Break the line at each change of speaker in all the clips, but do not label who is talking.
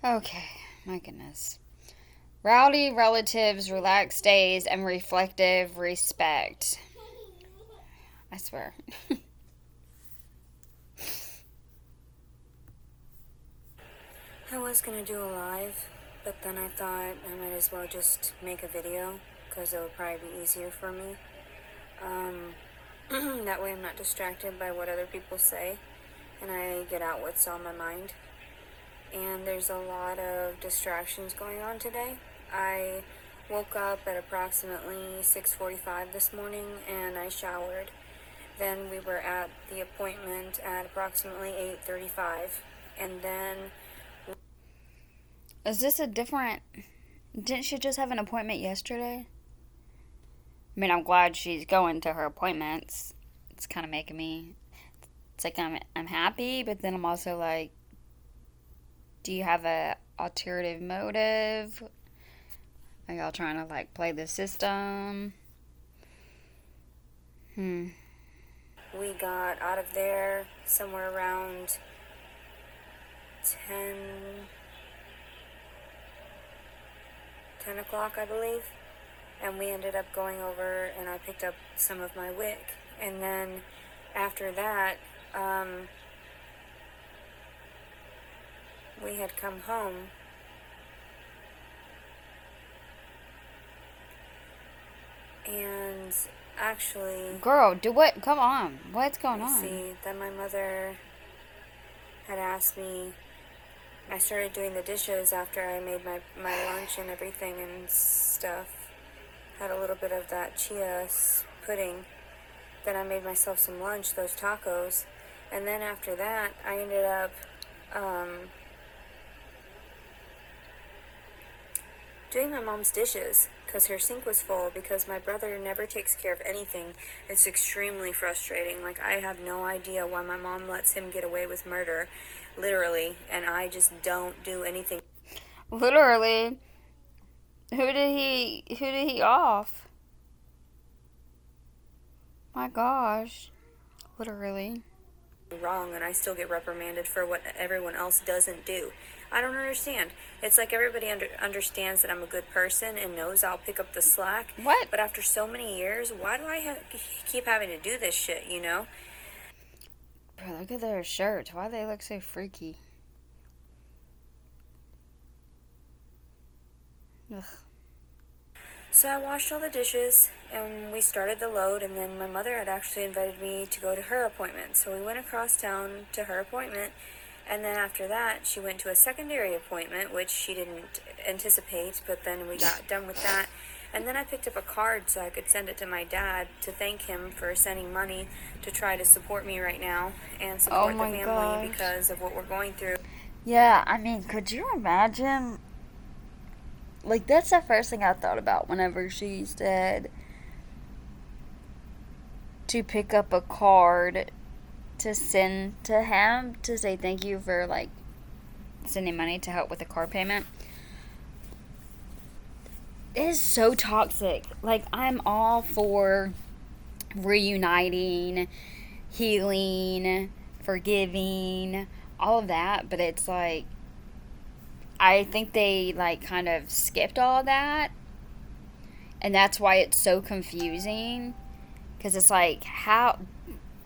Okay, my goodness. Rowdy relatives, relaxed days, and reflective respect. I swear.
I was gonna do a live, but then I thought I might as well just make a video because it would probably be easier for me. Um, that way I'm not distracted by what other people say and I get out what's on my mind. And there's a lot of distractions going on today. I woke up at approximately 6:45 this morning and I showered. Then we were at the appointment at approximately 8:35, and then
Is this a different. Didn't she just have an appointment yesterday? I mean, I'm glad she's going to her appointments. It's kind of making me. It's like I'm happy, but then I'm also like, do you have a alternative motive? Are y'all trying to like play the system?
we got out of there somewhere around 10, 10 o'clock, I believe. And we ended up going over and I picked up some of my wick. And then after that, we had come home. And actually,
Girl, do what? Come on. What's going on?
see, then my mother had asked me. I started doing the dishes after I made my lunch and everything and stuff. Had a little bit of that chia pudding. Then I made myself some lunch, those tacos. And then after that, I ended up doing my mom's dishes because her sink was full because my brother never takes care of anything. It's extremely frustrating. Like, I have no idea why my mom lets him get away with murder, literally, and I just don't do anything.
Literally. Who did he off? My gosh. Literally.
Wrong, and I still get reprimanded for what everyone else doesn't do. I don't understand. It's like everybody understands that I'm a good person and knows I'll pick up the slack.
What?
But after so many years, why do I keep having to do this shit, you know?
Bro, look at their shirts. Why do they look so freaky? Ugh.
So I washed all the dishes and we started the load, and then my mother had actually invited me to go to her appointment. So we went across town to her appointment, and then after that she went to a secondary appointment, which she didn't anticipate, but then we got done with that. And then I picked up a card so I could send it to my dad to thank him for sending money to try to support me right now and
Oh
support the
my
family
gosh.
because of what we're going through.
Yeah, I mean, could you imagine? Like, that's the first thing I thought about whenever she said to pick up a card to send to him to say thank you for, like, sending money to help with the car payment. It is so toxic. Like, I'm all for reuniting, healing, forgiving, all of that, but it's like, I think they, like, kind of skipped all of that, and that's why it's so confusing, because it's like, how,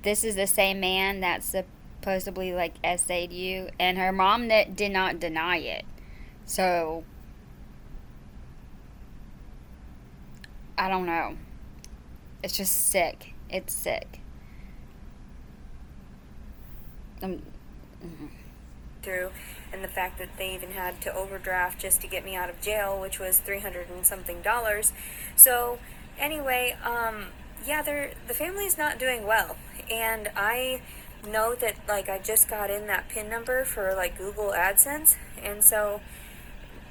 this is the same man that supposedly, like, essayed you, and her mom that did not deny it, so, I don't know, it's just sick, it's sick. Um,
Through, and the fact that they even had to overdraft just to get me out of jail, which was $300 and something. So anyway, yeah, the family's not doing well, and I know that, like, I just got in that PIN number for, like, Google AdSense, and so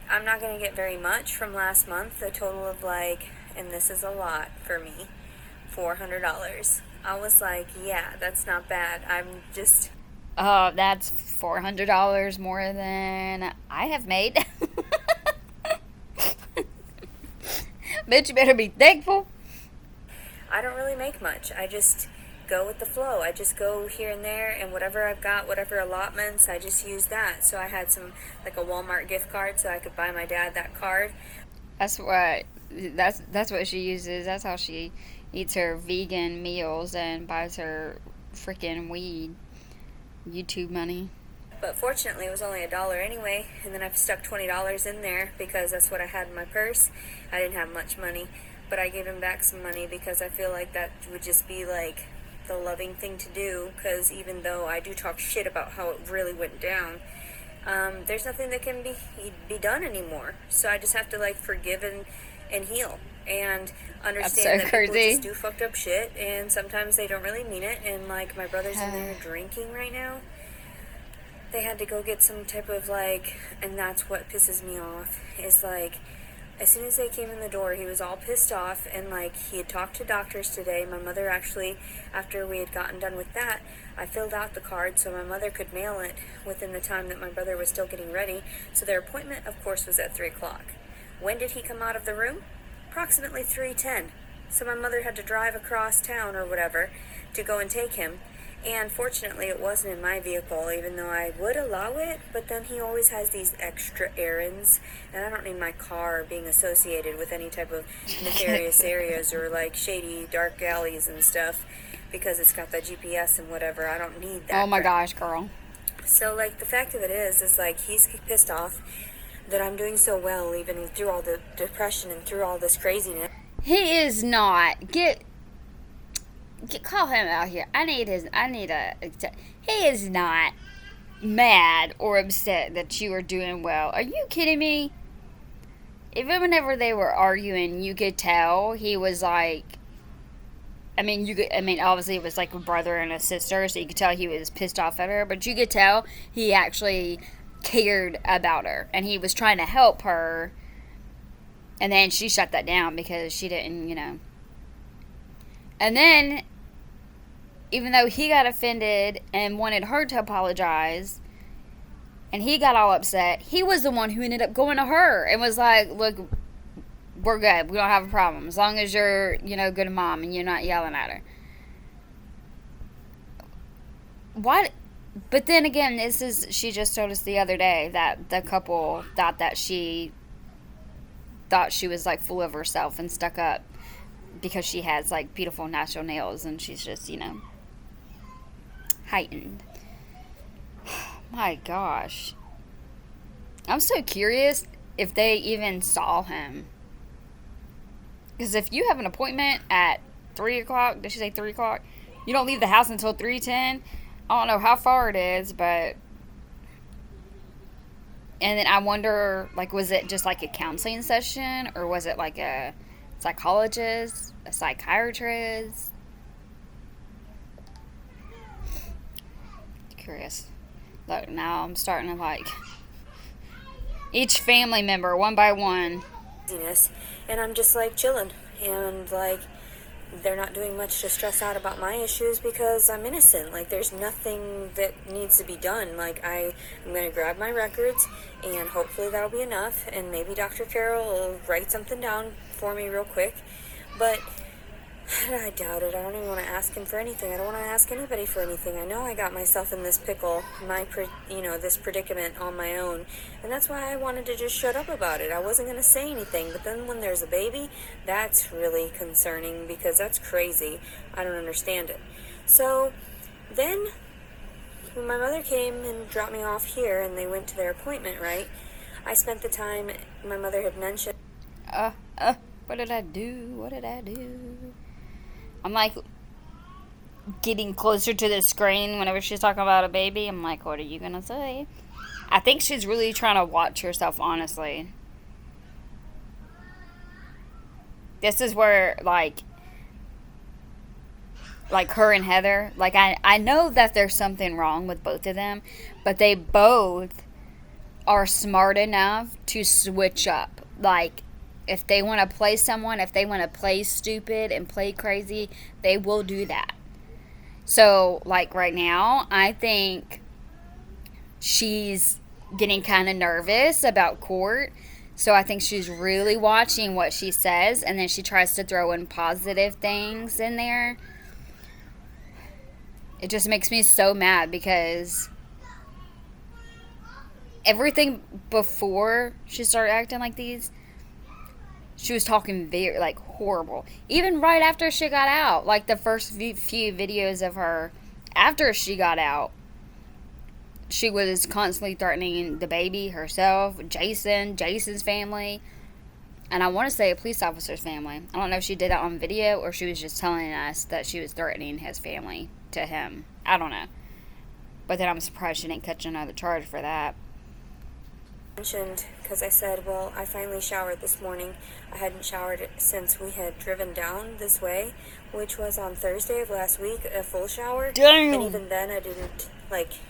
I'm not gonna get very much from last month. A total of, like, and this is a lot for me, $400. I was like, yeah, that's not bad. I'm just
that's $400 more than I have made. Bitch, you better be thankful.
I don't really make much. I just, go with the flow. I just go here and there, and whatever I've got, whatever allotments, I just use that. So I had some, like a Walmart gift card, so I could buy my dad that card.
That's what she uses. That's how she eats her vegan meals and buys her freaking weed. YouTube money.
But fortunately, it was only $1 anyway, and then I've stuck $20 in there because that's what I had in my purse. I didn't have much money, but I gave him back some money because I feel like that would just be like the loving thing to do, because even though I do talk shit about how it really went down, there's nothing that can be done anymore. So I just have to like forgive and heal and understand that people just do fucked up shit, and sometimes they don't really mean it. And like my brother's in there drinking right now. They had to go get some type of like, and that's what pisses me off, is like, as soon as they came in the door, he was all pissed off, and like, he had talked to doctors today. My mother actually, after we had gotten done with that, I filled out the card so my mother could mail it within the time that my brother was still getting ready. So their appointment, of course, was at 3 o'clock. When did he come out of the room? Approximately 3:10. So my mother had to drive across town or whatever to go and take him. And fortunately, it wasn't in my vehicle, even though I would allow it. But then he always has these extra errands, and I don't need my car being associated with any type of nefarious areas or like shady dark alleys and stuff, because it's got the GPS and whatever. I don't need that.
Oh my gosh, girl.
So like, the fact of it is like, he's pissed off that I'm doing so well, even through all the depression and through all this craziness.
He is not. Call him out here. He is not mad or upset that you are doing well. Are you kidding me? Even whenever they were arguing, you could tell he was like, obviously it was like a brother and a sister, so you could tell he was pissed off at her, but you could tell he actually cared about her, and he was trying to help her, and then she shut that down because she didn't, And then, even though he got offended and wanted her to apologize, and he got all upset, he was the one who ended up going to her and was like, look, we're good. We don't have a problem. As long as you're, good mom and you're not yelling at her. What? But then again, she just told us the other day that the couple thought she was like full of herself and stuck up because she has like beautiful natural nails, and she's just, heightened. My gosh. I'm so curious if they even saw him. Because if you have an appointment at 3 o'clock, did she say 3 o'clock? You don't leave the house until 3:10. I don't know how far it is, but... And then I wonder, like, was it just like a counseling session? Or was it like a psychologist? A psychiatrist? Curious. Look, now I'm starting to like each family member one by one.
And I'm just like chilling, and like, they're not doing much to stress out about my issues because I'm innocent. Like, there's nothing that needs to be done. Like, I'm going to grab my records, and hopefully that'll be enough, and maybe Dr. Carol will write something down for me real quick. But I doubt it. I don't even want to ask him for anything. I don't want to ask anybody for anything. I know I got myself in this pickle, this predicament on my own. And that's why I wanted to just shut up about it. I wasn't going to say anything. But then when there's a baby, that's really concerning because that's crazy. I don't understand it. So then when my mother came and dropped me off here and they went to their appointment, right? I spent the time my mother had mentioned.
What did I do? I'm like getting closer to the screen whenever she's talking about a baby. I'm like, what are you going to say? I think she's really trying to watch herself, honestly. This is where, like her and Heather, like, I know that there's something wrong with both of them, but they both are smart enough to switch up. Like, if they want to play someone, if they want to play stupid and play crazy, they will do that. So, like, right now, I think she's getting kind of nervous about court. So I think she's really watching what she says, and then she tries to throw in positive things in there. It just makes me so mad because everything before she started acting like these, she was talking very, like, horrible. Even right after she got out, like the first few videos of her after she got out, she was constantly threatening the baby, herself, Jason's family, and I want to say a police officer's family. I don't know if she did that on video or she was just telling us that she was threatening his family to him. I don't know. But then I'm surprised she didn't catch another charge for that.
Mentioned because I said, well, I finally showered this morning. I hadn't showered since we had driven down this way, which was on Thursday of last week, a full shower.
Damn.
And even then I didn't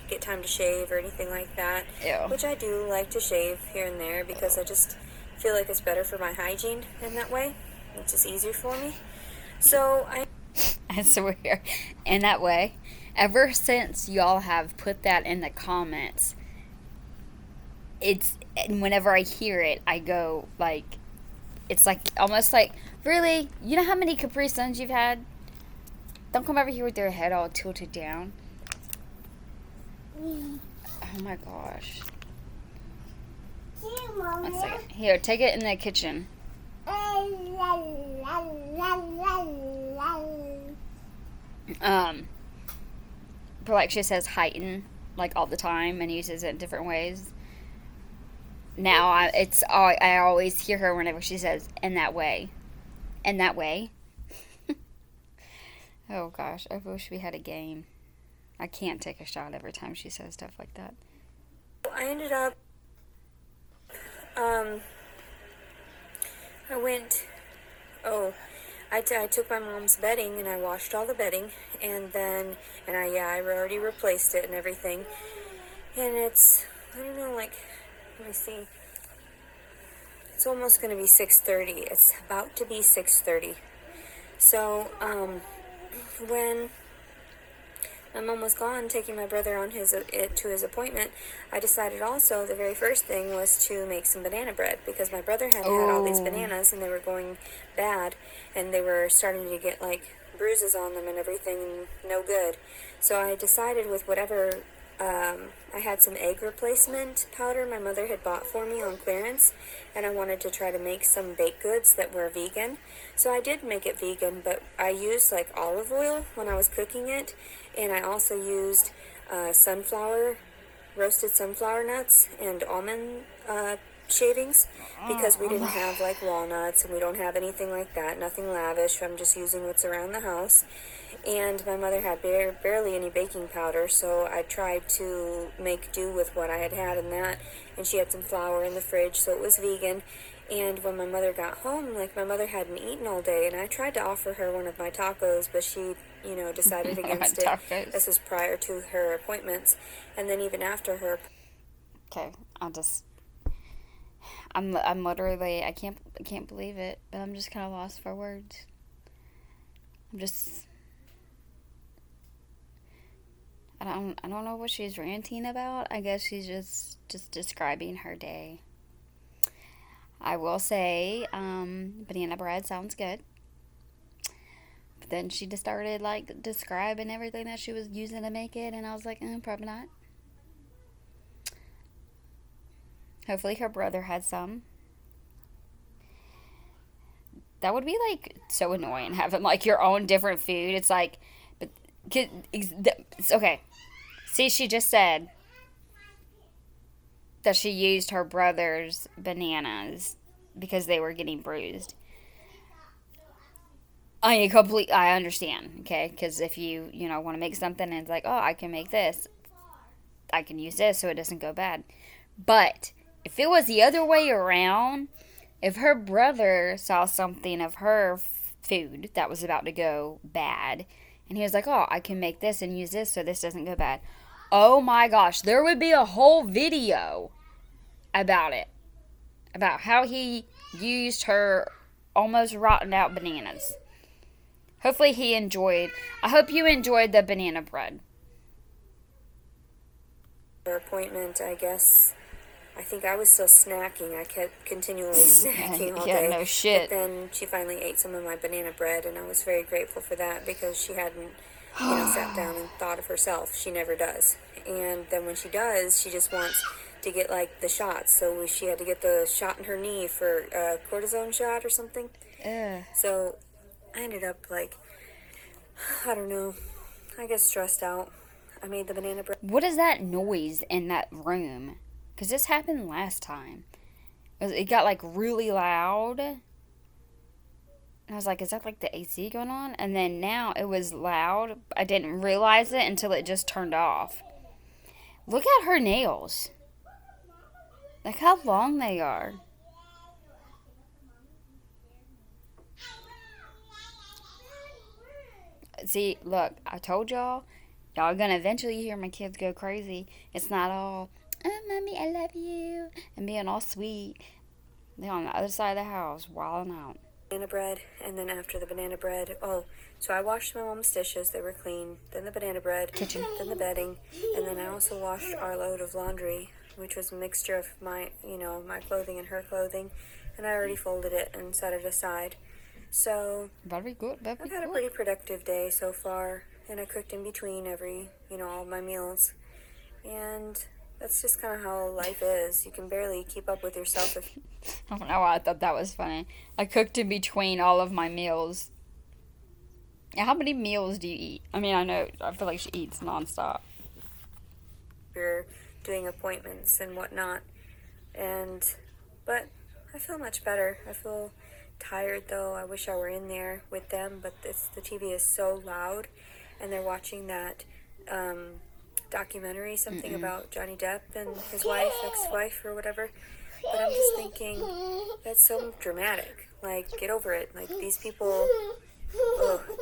get time to shave or anything like that.
Ew.
Which I do like to shave here and there because I just feel like it's better for my hygiene in that way. It's just easier for me. So
I swear. In that way. Ever since y'all have put that in the comments, and whenever I hear it, I go, like, it's like, almost like, really? You know how many Capri Suns you've had? Don't come over here with your head all tilted down. Oh my gosh. One second. Here, take it in the kitchen. But like she says heighten, like, all the time and uses it in different ways. Now I always hear her whenever she says in that way. In that way. Oh gosh, I wish we had a game. I can't take a shot every time she says stuff like that.
I ended up I took my mom's bedding and I washed all the bedding, and I already replaced it and everything. And it's, I don't know, like, let me see. It's almost going to be 6:30. It's about to be 6:30. So, when my mom was gone, taking my brother on to his appointment, I decided also the very first thing was to make some banana bread because my brother had all these bananas and they were going bad and they were starting to get like bruises on them and everything, no good. So I decided with whatever, I had some egg replacement powder my mother had bought for me on clearance, and I wanted to try to make some baked goods that were vegan. So I did make it vegan, but I used like olive oil when I was cooking it, and I also used roasted sunflower nuts and almond shavings because we didn't have like walnuts and we don't have anything like that, nothing lavish. I'm just using what's around the house. And my mother had barely any baking powder, so I tried to make do with what I had in that, and she had some flour in the fridge, so it was vegan. And when my mother got home, like, my mother hadn't eaten all day, and I tried to offer her one of my tacos, but she, decided against it. This was prior to her appointments, and then even after her.
Okay, I'm literally, I can't believe it, but I'm just kind of lost for words. I don't know what she's ranting about. I guess she's just describing her day. I will say, banana bread sounds good. But then she just started, like, describing everything that she was using to make it, and I was like, probably not. Hopefully her brother had some. That would be, like, so annoying, having, like, your own different food. It's like, but, it's okay. See, she just said that she used her brother's bananas because they were getting bruised. I understand, okay? Because if you want to make something and it's like, oh, I can make this. I can use this so it doesn't go bad. But if it was the other way around, if her brother saw something of her food that was about to go bad, and he was like, oh, I can make this and use this so this doesn't go bad. Oh my gosh, there would be a whole video about it. About how he used her almost rotten out bananas. Hopefully I hope you enjoyed the banana bread.
Her appointment, I guess. I think I was still snacking. I kept continually snacking all day.
Yeah, no shit.
But then she finally ate some of my banana bread, and I was very grateful for that because she hadn't sat down and thought of herself. She never does. And then when she does, she just wants to get like the shots. So she had to get the shot in her knee for a cortisone shot or something.
Ugh.
So I ended up like, I don't know, I get stressed out. I made the banana bread.
What is that noise in that room? Because this happened last time. It got like really loud. And I was like, is that like the AC going on? And then now it was loud. I didn't realize it until it just turned off. Look at her nails. Like how long they are. See, look, I told y'all. Y'all gonna eventually hear my kids go crazy. It's not all, oh, mommy, I love you, and being all sweet. They're on the other side of the house, wilding out.
Banana bread, and then after the banana bread, so I washed my mom's dishes, they were clean, then the banana bread,
Kitchen.
then the bedding, and then I also washed our load of laundry, which was a mixture of my clothing and her clothing, and I already folded it and set it aside. So
Very good, very
I've had a
good.
pretty productive day so far, and I cooked in between all my meals, and that's just kind of how life is. You can barely keep up with yourself if
I don't know why I thought that was funny. I cooked in between all of my meals. How many meals do you eat? I mean, I feel like she eats nonstop.
you're doing appointments and whatnot. But I feel much better. I feel tired though. I wish I were in there with them, but the TV is so loud, and they're watching that documentary, something about Johnny Depp and his ex-wife or whatever. But I'm just thinking, that's so dramatic. Like, get over it. Like, these people,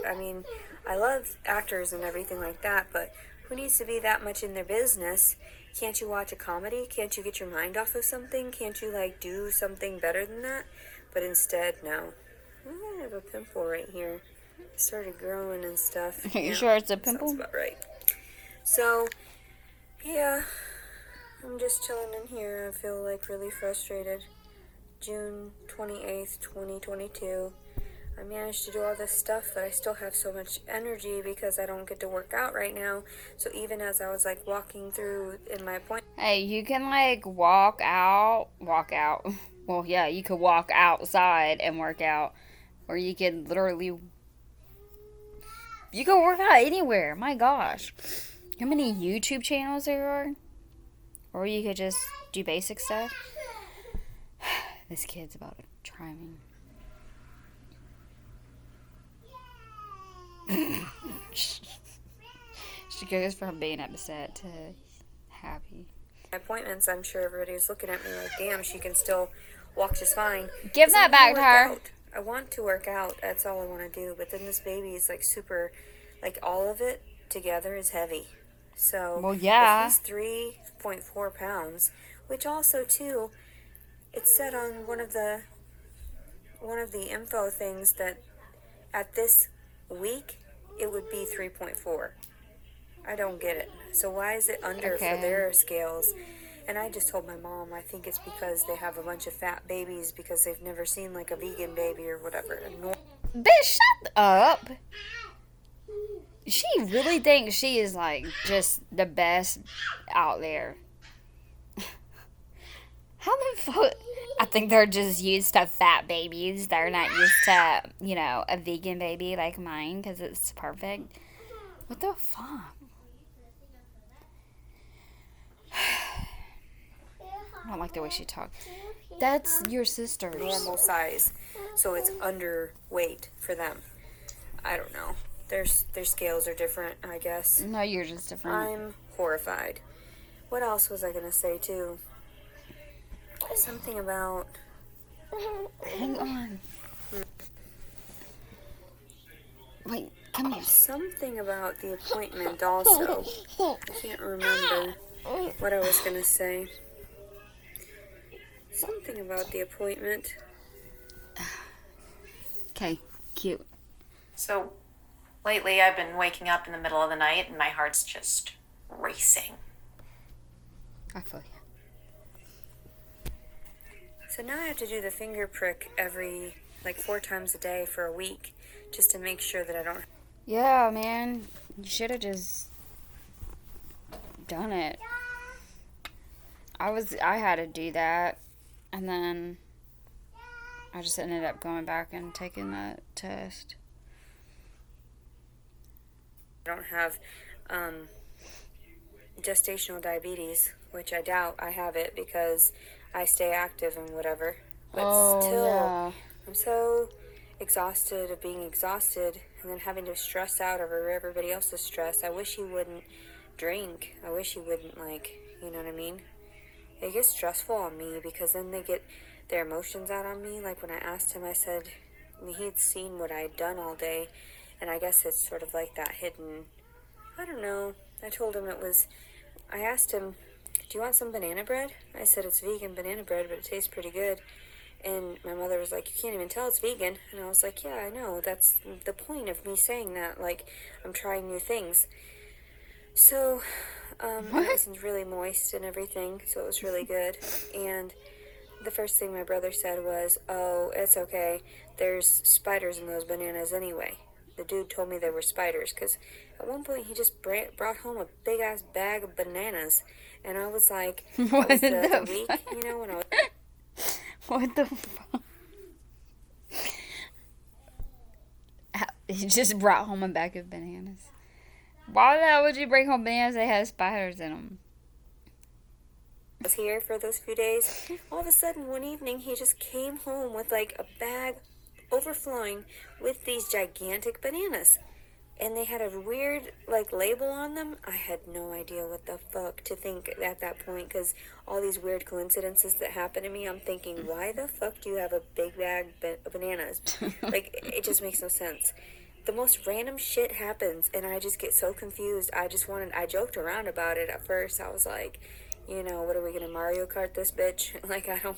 I mean, I love actors and everything like that, but who needs to be that much in their business? Can't you watch a comedy? Can't you get your mind off of something? Can't you, like, do something better than that? But instead, no. I have a pimple right here. It started growing and stuff.
Are you sure it's a pimple?
Sounds about right. So, yeah, I'm just chilling in here. I feel, like, really frustrated. June 28th, 2022. I managed to do all this stuff, but I still have so much energy because I don't get to work out right now. So even as I was like walking through in my appointment,
Hey, you can like walk out. Well, yeah, you could walk outside and work out, or you could literally, you can work out anywhere. My gosh, how many YouTube channels there are? Or you could just do basic stuff. This kid's about to try me. She goes from being upset to happy.
appointments, I'm sure everybody's looking at me like, damn, she can still walk just fine.
Give
'Cause
that
I
back
wanna
to
work
her.
out. I want to work out. That's all I want to do. But then this baby is like super, like all of it together is heavy. So
Well, yeah.
if he's 3.4 pounds, which also too, it said on one of the info things that at this week it would be 3.4. I don't get it. So why is it under for
Okay.
their scales? And I just told my mom, I think it's because they have a bunch of fat babies because they've never seen like a vegan baby or whatever.
Bitch, shut up. She really thinks she is like just the best out there. How the fuck? I think they're just used to fat babies. They're not used to, a vegan baby like mine because it's perfect. What the fuck? I don't like the way she talks. That's your sister's.
Normal size, so it's underweight for them. I don't know. Their scales are different, I guess.
No, you're just different.
I'm horrified. What else was I gonna say too? Something about.
Hang on. Wait, come here.
Something about the appointment also. I can't remember what I was gonna say. Something about the appointment.
Okay, cute.
So, lately I've been waking up in the middle of the night and my heart's just racing.
I feel you.
So now I have to do the finger prick like 4 times a day for a week just to make sure that I don't.
Yeah, man. You should have just done it. I had to do that, and then I just ended up going back and taking that test.
I don't have gestational diabetes, which I doubt I have it because I stay active and whatever. But still,
Yeah.
I'm so exhausted of being exhausted and then having to stress out over everybody else's stress. I wish he wouldn't drink. I wish he wouldn't, like, you know what I mean? It gets stressful on me because then they get their emotions out on me. Like when I asked him, I said, he'd seen what I'd done all day, and I guess it's sort of like that hidden, I don't know. I told him I asked him, do you want some banana bread? I said, it's vegan banana bread, but it tastes pretty good. And my mother was like, you can't even tell it's vegan. And I was like, yeah, I know. That's the point of me saying that. Like, I'm trying new things. So, and it
What?
was really moist and everything, so it was really good. And the first thing my brother said was, oh, it's okay. There's spiders in those bananas anyway. The dude told me there were spiders, because at one point he just brought home a big-ass bag of bananas. And I was like, that
What
was the
the
week,
fuck?
you know, when I was...
What the fuck? He just brought home a bag of bananas. Why the hell would you bring home bananas that had spiders in them?
was here for those few days, all of a sudden one evening he just came home with like a bag overflowing with these gigantic bananas. And they had a weird like label on them. I had no idea what the fuck to think at that point because all these weird coincidences that happen to me, I'm thinking, why the fuck do you have a big bag of bananas? Like, it just makes no sense. The most random shit happens and I just get so confused. I joked around about it at first. I was like, you know, what are we gonna Mario Kart this bitch? Like, I don't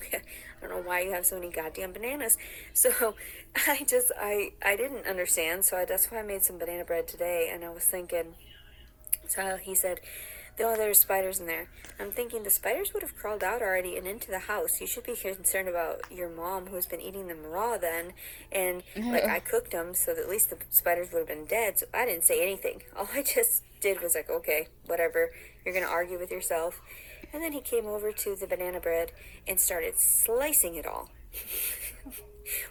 know why you have so many goddamn bananas. So, I didn't understand. So that's why I made some banana bread today. And I was thinking, so he said, oh, there's spiders in there. I'm thinking the spiders would have crawled out already and into the house. You should be concerned about your mom who's been eating them raw then. And like I cooked them so that at least the spiders would have been dead. So I didn't say anything. All I just did was like, okay, whatever. You're going to argue with yourself. And then he came over to the banana bread and started slicing it all.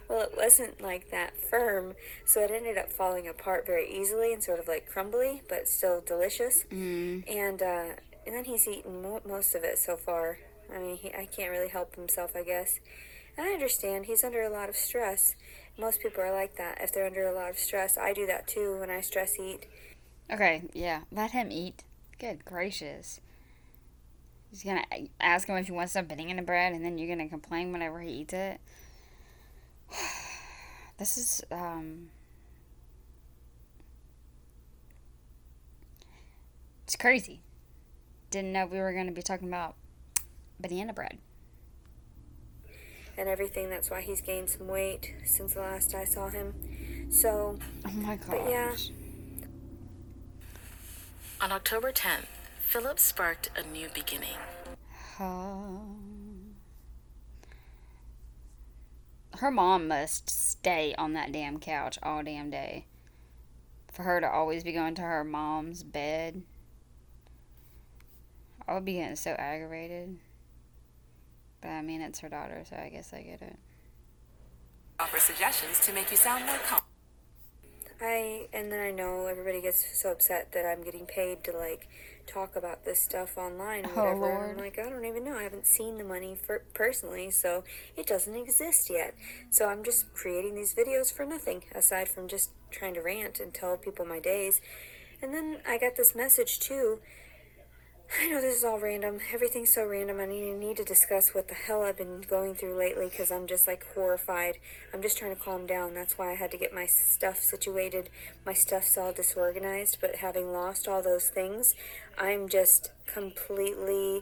Well, it wasn't like that firm, so it ended up falling apart very easily and sort of like crumbly, but still delicious. And then he's eaten most of it so far. I mean, I can't really help himself, I guess. And I understand he's under a lot of stress. Most people are like that. If they're under a lot of stress, I do that too when I stress eat.
Okay, yeah, let him eat. Good gracious. He's gonna ask him if he wants some banana bread, and then you're gonna complain whenever he eats it. This is it's crazy. Didn't know we were gonna be talking about banana bread.
And everything. That's why he's gained some weight since the last I saw him. So,
Oh my gosh.
but yeah.
On October 10th, Philip sparked a new beginning.
Her mom must stay on that damn couch all damn day. For her to always be going to her mom's bed. I would be getting so aggravated. But I mean, it's her daughter, so I guess I get it.
Offer suggestions to make you sound more confident.
And then I know everybody gets so upset that I'm getting paid to like talk about this stuff online or
Oh,
whatever.
Lord.
And I'm like, I don't even know. I haven't seen the money personally, so it doesn't exist yet. So I'm just creating these videos for nothing aside from just trying to rant and tell people my days. And then I got this message too. I know this is all random. Everything's so random. I need to discuss what the hell I've been going through lately because I'm just like horrified. I'm just trying to calm down. That's why I had to get my stuff situated. My stuff's all disorganized, but having lost all those things, I'm just completely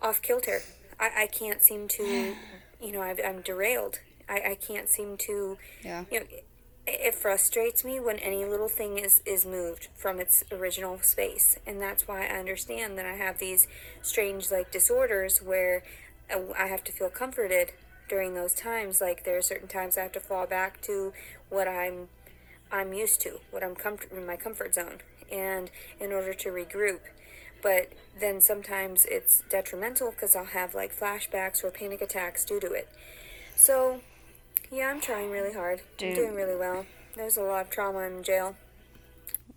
off kilter. I can't seem to, you know, I'm derailed. I can't seem to,
Yeah.
you know, it frustrates me when any little thing is moved from its original space. And that's why I understand that I have these strange, like, disorders where I have to feel comforted during those times. Like, there are certain times I have to fall back to what I'm I'm used to, what I'm in my comfort zone, and in order to regroup. But then sometimes it's detrimental because I'll have like flashbacks or panic attacks due to it. So, yeah, I'm trying really hard. I'm
Dude,
doing really well. There's a lot of trauma in jail.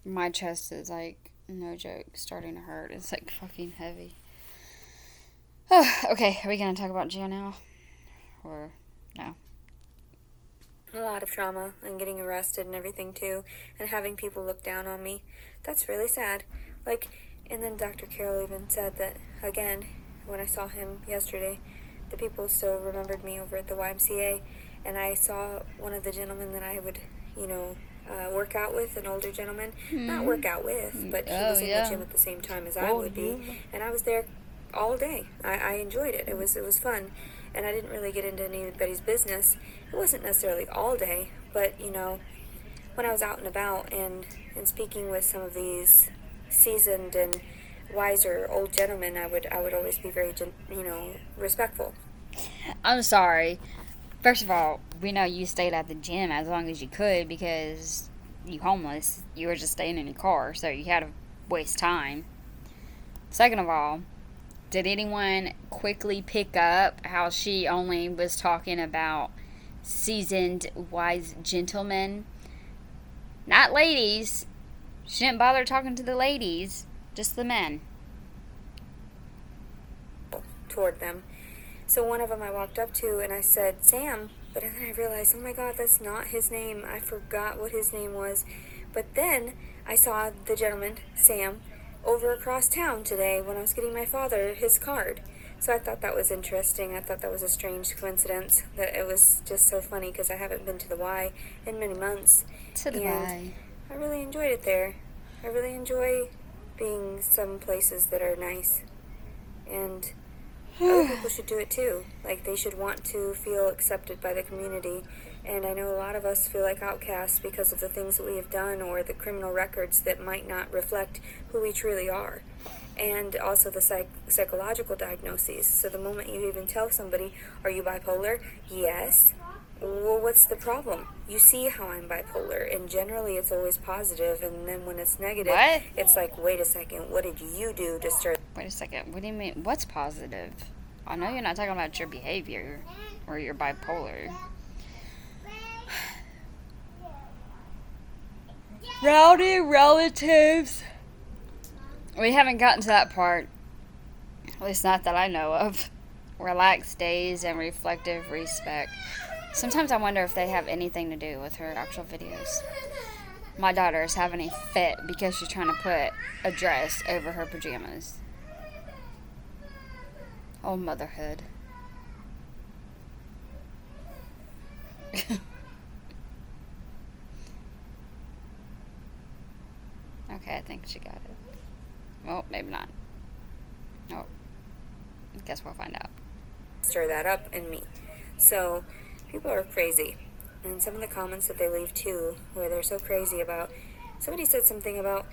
my chest is like, no joke, starting to hurt. It's like fucking heavy. Okay, are we gonna talk about jail now? Or no?
A lot of trauma and getting arrested and everything too, and having people look down on me. That's really sad. Like, and then Dr. Carroll even said that, again, when I saw him yesterday, the people still remembered me over at the YMCA, and I saw one of the gentlemen that I would, work out with, an older gentleman. Not work out with, but he
Oh
was in the gym
yeah.
at the same time as I would be, and I was there all day. I enjoyed it. It was fun, and I didn't really get into anybody's business. It wasn't necessarily all day, but when I was out and about and speaking with some of these seasoned and wiser old gentlemen, I would always be very respectful.
I'm sorry. First of all, we know you stayed at the gym as long as you could because you homeless. You were just staying in your car, so you had to waste time. Second of all, did anyone quickly pick up how she only was talking about seasoned, wise gentlemen? Not ladies. She didn't bother talking to the ladies, just the men.
Toward them. So one of them I walked up to and I said, Sam, but then I realized, oh my God, that's not his name. I forgot what his name was. But then I saw the gentleman, Sam, over across town today when I was getting my father his card. So I thought that was interesting. I thought that was a strange coincidence. That it was just so funny because I haven't been to the Y in many months.
To the
And
Y.
I really enjoyed it there. I really enjoy being some places that are nice. And other people should do it too. Like, they should want to feel accepted by the community. And I know a lot of us feel like outcasts because of the things that we have done or the criminal records that might not reflect who we truly are. And also the psychological diagnoses. So the moment you even tell somebody, are you bipolar? Yes. Well, what's the problem? You see how I'm bipolar, and generally it's always positive, and then when it's negative,
What?
it's like, wait a second, what did you do to start?
Wait a second. What do you mean? What's positive? I know you're not talking about your behavior or your bipolar. Rowdy relatives. We haven't gotten to that part. At least not that I know of. Relaxed days and reflective respect. Sometimes I wonder if they have anything to do with her actual videos. My daughter is having a fit because she's trying to put a dress over her pajamas. Oh, motherhood. Okay, I think she got it. Oh, maybe not. Oh, I guess we'll find out.
Stir that up in me. So, people are crazy. And some of the comments that they leave too, where they're so crazy about, somebody said something about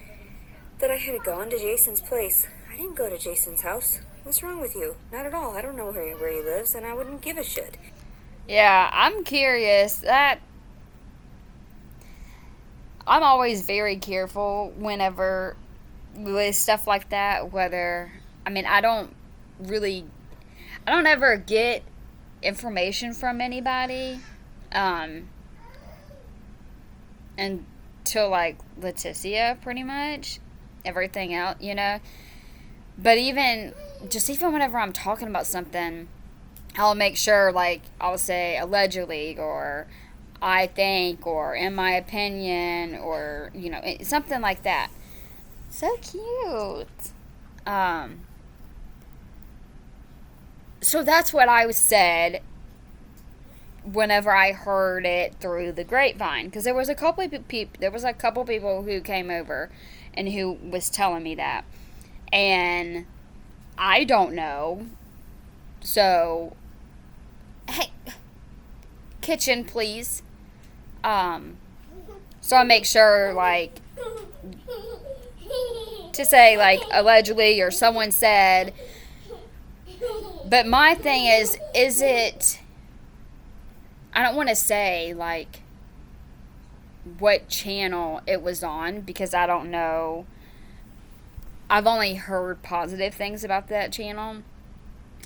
that I had gone to Jason's place. I didn't go to Jason's house. What's wrong with you? Not at all. I don't know where he lives, and I wouldn't give a shit.
Yeah, I'm curious. I'm always very careful whenever with stuff like that. I don't ever get information from anybody until like Leticia, pretty much. Everything else, But even whenever I'm talking about something, I'll make sure, like, I'll say allegedly or I think or in my opinion or, something like that. So cute. So that's what I said whenever I heard it through the grapevine, because there was a couple people who came over and who was telling me that, and I don't know. So, hey, kitchen, please. So I make sure, like, to say, like, allegedly or someone said. But my thing is it, I don't want to say, like, what channel it was on, because I don't know. I've only heard positive things about that channel.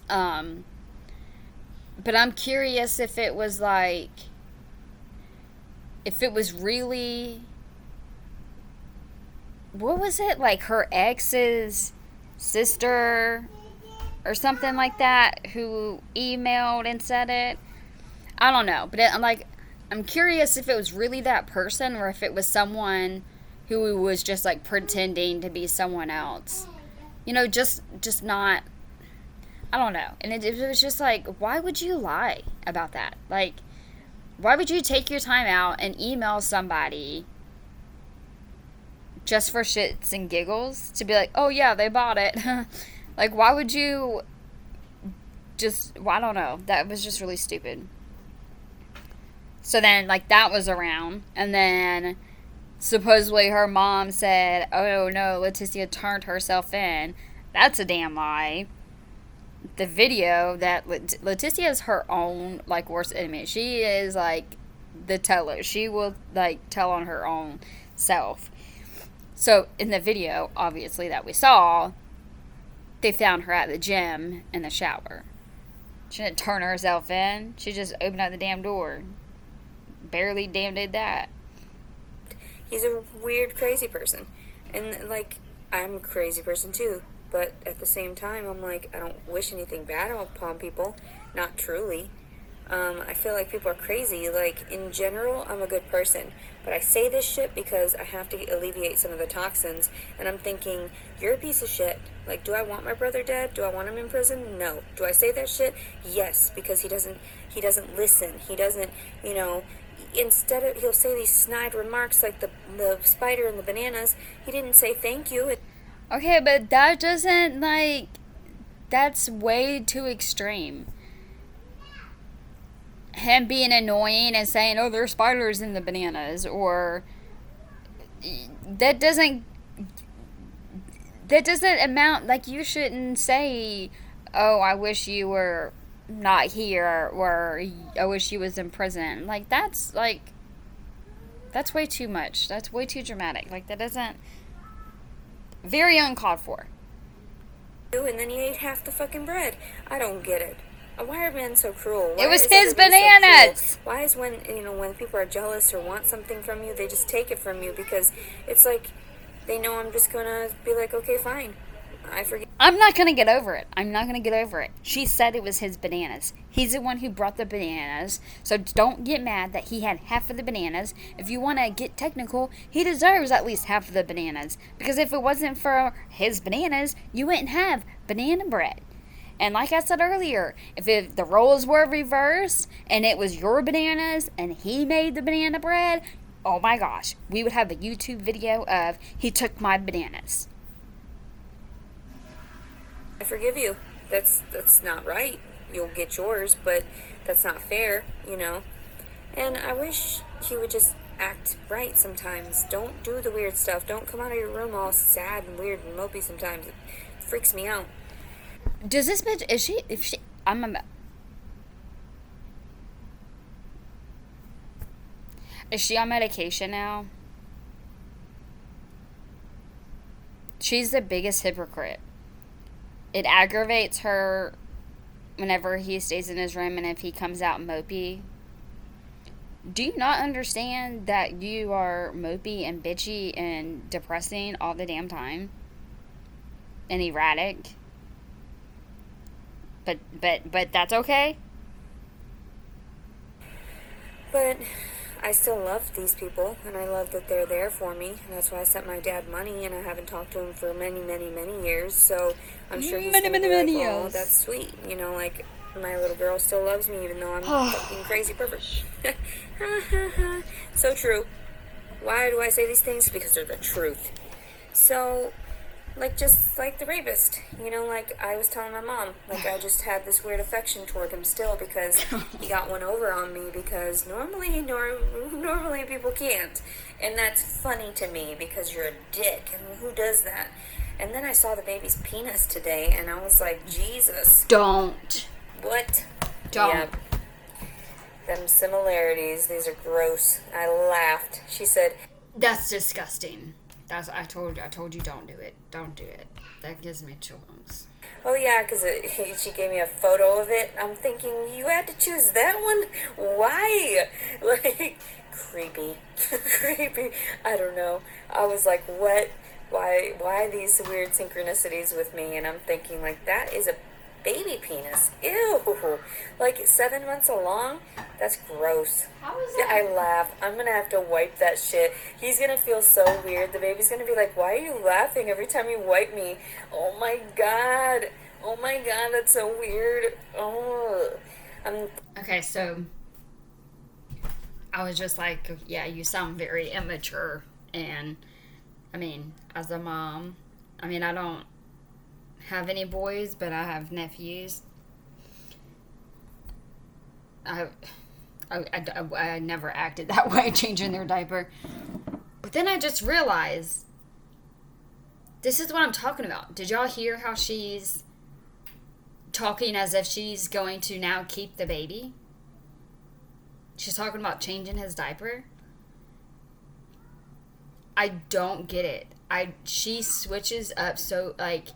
Um, but I'm curious if it was like, if it was really, what was it, like her ex's sister or something like that who emailed and said it. I don't know, but I'm curious if it was really that person or if it was someone who was just like pretending to be someone else. You know, just not. I don't know, and it was just like, why would you lie about that? Like, why would you take your time out and email somebody just for shits and giggles to be like, oh yeah, they bought it? Like, why would you just, well, I don't know. That was just really stupid. So then, like, that was around, and then supposedly her mom said, oh no, Leticia turned herself in. That's a damn lie. The video that Leticia is her own, like, worst enemy. She is, like, the teller. She will, like, tell on her own self. So, in the video, obviously, that we saw, they found her at the gym in the shower. She didn't turn herself in. She just opened up the damn door. Barely damn did that.
He's a weird, crazy person. And, like, I'm a crazy person, too. But at the same time, I'm like, I don't wish anything bad upon people. Not truly. I feel like people are crazy. Like, in general, I'm a good person. But I say this shit because I have to alleviate some of the toxins. And I'm thinking, you're a piece of shit. Like, do I want my brother dead? Do I want him in prison? No. Do I say that shit? Yes, because he doesn't listen. He doesn't, you know, instead of, he'll say these snide remarks like the spider and the bananas. He didn't say thank you.
Okay, but that doesn't, like, that's way too extreme. Him being annoying and saying, oh, there's spiders in the bananas, or that doesn't amount, like, you shouldn't say, oh, I wish you were not here, or I wish you was in prison. Like, that's way too much. That's way too dramatic. Like, that doesn't, very uncalled for.
And then he ate half the fucking bread. I don't get it. Why are men so cruel?
It was his bananas.
So why is when people are jealous or want something from you, they just take it from you? Because it's like they know I'm just gonna be like, okay, fine, I forget.
I'm not gonna get over it. She said it was his bananas. He's the one who brought the bananas. So don't get mad that he had half of the bananas. If you want to get technical, he deserves at least half of the bananas. Because if it wasn't for his bananas, you wouldn't have banana bread. And like I said earlier, if the roles were reversed and it was your bananas and he made the banana bread, oh my gosh, we would have a YouTube video of he took my bananas.
I forgive you. That's not right. You'll get yours, but that's not fair, you know. And I wish he would just act right sometimes. Don't do the weird stuff. Don't come out of your room all sad and weird and mopey sometimes. It freaks me out.
Does this bitch, is she on medication now? She's the biggest hypocrite. It aggravates her whenever he stays in his room and if he comes out mopey. Do you not understand that you are mopey and bitchy and depressing all the damn time? And erratic? But that's okay?
But I still love these people, and I love that they're there for me, and that's why I sent my dad money, and I haven't talked to him for many, many, many years, so I'm sure he's gonna be like, oh, that's sweet, you know, like, my little girl still loves me, even though I'm fucking crazy perfect. So true. Why do I say these things? Because they're the truth. So, like, just like the rapist, you know, like I was telling my mom, like I just had this weird affection toward him still because he got one over on me because normally people can't. And that's funny to me because you're a dick and who does that? And then I saw the baby's penis today and I was like, Jesus.
Don't.
What?
Don't.
Yeah. Them similarities, these are gross. I laughed. She said,
That's disgusting. I told you don't do it. Don't do it. That gives me chills.
oh yeah, because she gave me a photo of it. I'm thinking, you had to choose that one? Why? Like, creepy. Creepy. I don't know. I was like, what? Why these weird synchronicities with me? And I'm thinking, like, that is a baby penis. Ew. Like, 7 months along? That's gross.
How is
Yeah,
that?
I laugh. I'm gonna have to wipe that shit. He's gonna feel so weird. The baby's gonna be like, why are you laughing every time you wipe me? Oh my god. Oh my god, that's so weird. Oh.
Okay, so I was just like, yeah, you sound very immature. And I mean, as a mom, I mean, I don't have any boys, but I have nephews. I never acted that way, changing their diaper. But then I just realized this is what I'm talking about. Did y'all hear how she's talking as if she's going to now keep the baby? She's talking about changing his diaper. I don't get it. She switches up so, like,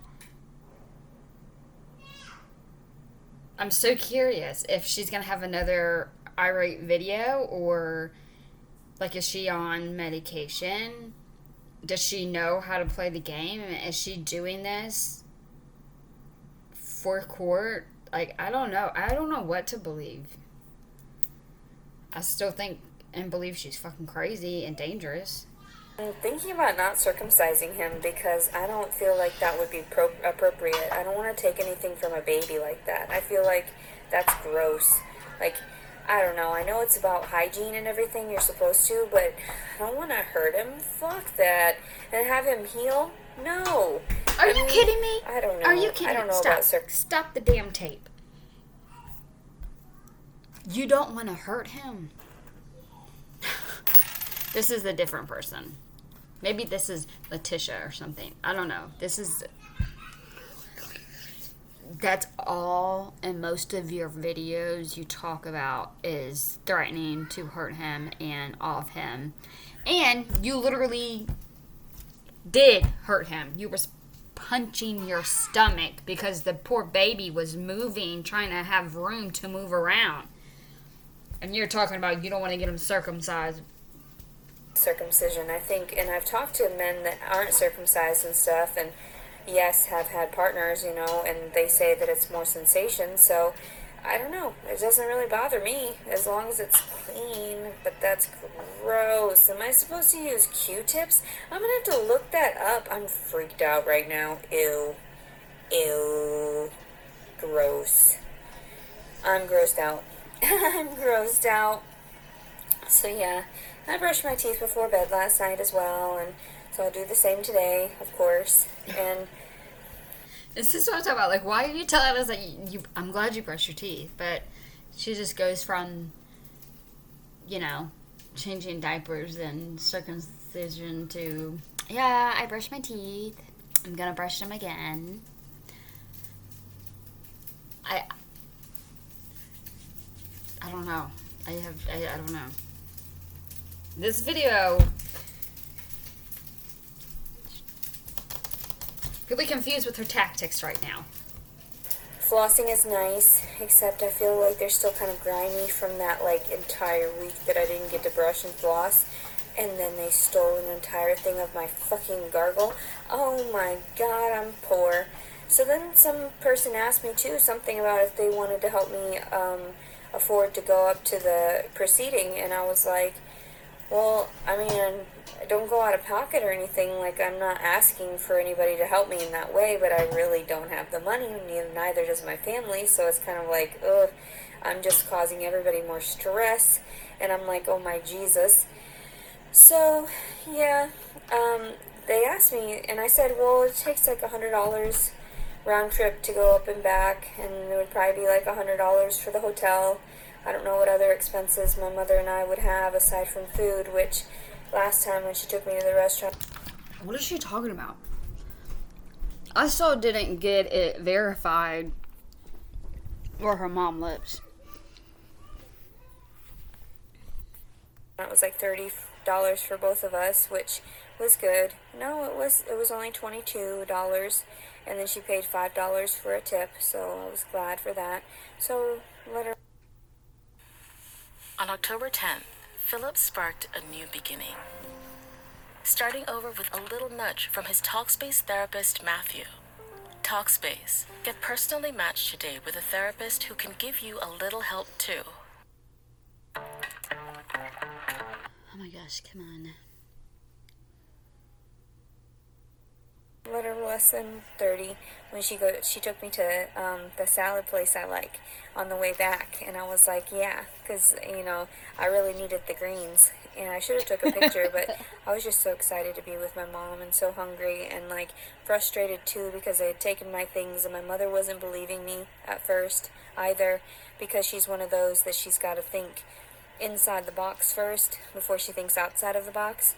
I'm so curious if she's gonna have another irate video, or like, is she on medication? Does she know how to play the game? Is she doing this for court? Like, I don't know. I don't know what to believe. I still think and believe she's fucking crazy and dangerous.
I'm thinking about not circumcising him because I don't feel like that would be appropriate. I don't want to take anything from a baby like that. I feel like that's gross. Like, I don't know. I know it's about hygiene and everything, you're supposed to, but I don't want to hurt him. Fuck that. And have him heal? No.
Are you kidding me?
I don't know.
Are you kidding?
I don't know
Stop.
about
Stop the damn tape. You don't want to hurt him. This is a different person. Maybe this is Leticia or something. I don't know. That's all in most of your videos you talk about is threatening to hurt him and off him. And you literally did hurt him. You were punching your stomach because the poor baby was moving, trying to have room to move around. And you're talking about you don't want to get him circumcised.
circumcision, I think, and I've talked to men that aren't circumcised and stuff, and yes, have had partners, you know, and they say that it's more sensation, so I don't know. It doesn't really bother me as long as it's clean, but that's gross. Am I supposed to use Q-tips? I'm gonna have to look that up. I'm freaked out right now. Ew. Ew. Gross. I'm grossed out. I'm grossed out. So yeah, I brushed my teeth before bed last night as well, and so I'll do the same today, of course. And
this is what I'm talking about. Like, why are you telling us that I'm glad you brushed your teeth, but she just goes from, you know, changing diapers and circumcision to, yeah, I brushed my teeth. I'm gonna brush them again. I don't know. I don't know. This video, really confused with her tactics right now.
flossing is nice, except I feel like they're still kind of grimy from that, like, entire week that I didn't get to brush and floss. And then they stole an entire thing of my fucking gargle. Oh my god, I'm poor. So then some person asked me, too, something about if they wanted to help me afford to go up to the proceeding. And I was like, well, I mean, I don't go out of pocket or anything. Like, I'm not asking for anybody to help me in that way, but I really don't have the money. Neither does my family. So it's kind of like, ugh, I'm just causing everybody more stress. And I'm like, oh my Jesus. So, yeah, they asked me, and I said, well, it takes like $100 round trip to go up and back, and it would probably be like $100 for the hotel. I don't know what other expenses my mother and I would have aside from food, which last time when she took me to the restaurant.
What is she talking about? I still didn't get it verified where her mom lives.
It was like $30 for both of us, which was good. No, it was only $22, and then she paid $5 for a tip, so I was glad for that. So let her.
On October 10th, Philip sparked a new beginning, starting over with a little nudge from his Talkspace therapist, Matthew. Talkspace. Get personally matched today with a therapist who can give you a little help too.
Oh my gosh, come on.
Little less than 30 when she took me to the salad place I like on the way back, and I was like, yeah, because I really needed the greens, and I should have took a picture, but I was just so excited to be with my mom and so hungry and like frustrated too because I had taken my things and my mother wasn't believing me at first either, because she's one of those that she's got to think inside the box first before she thinks outside of the box.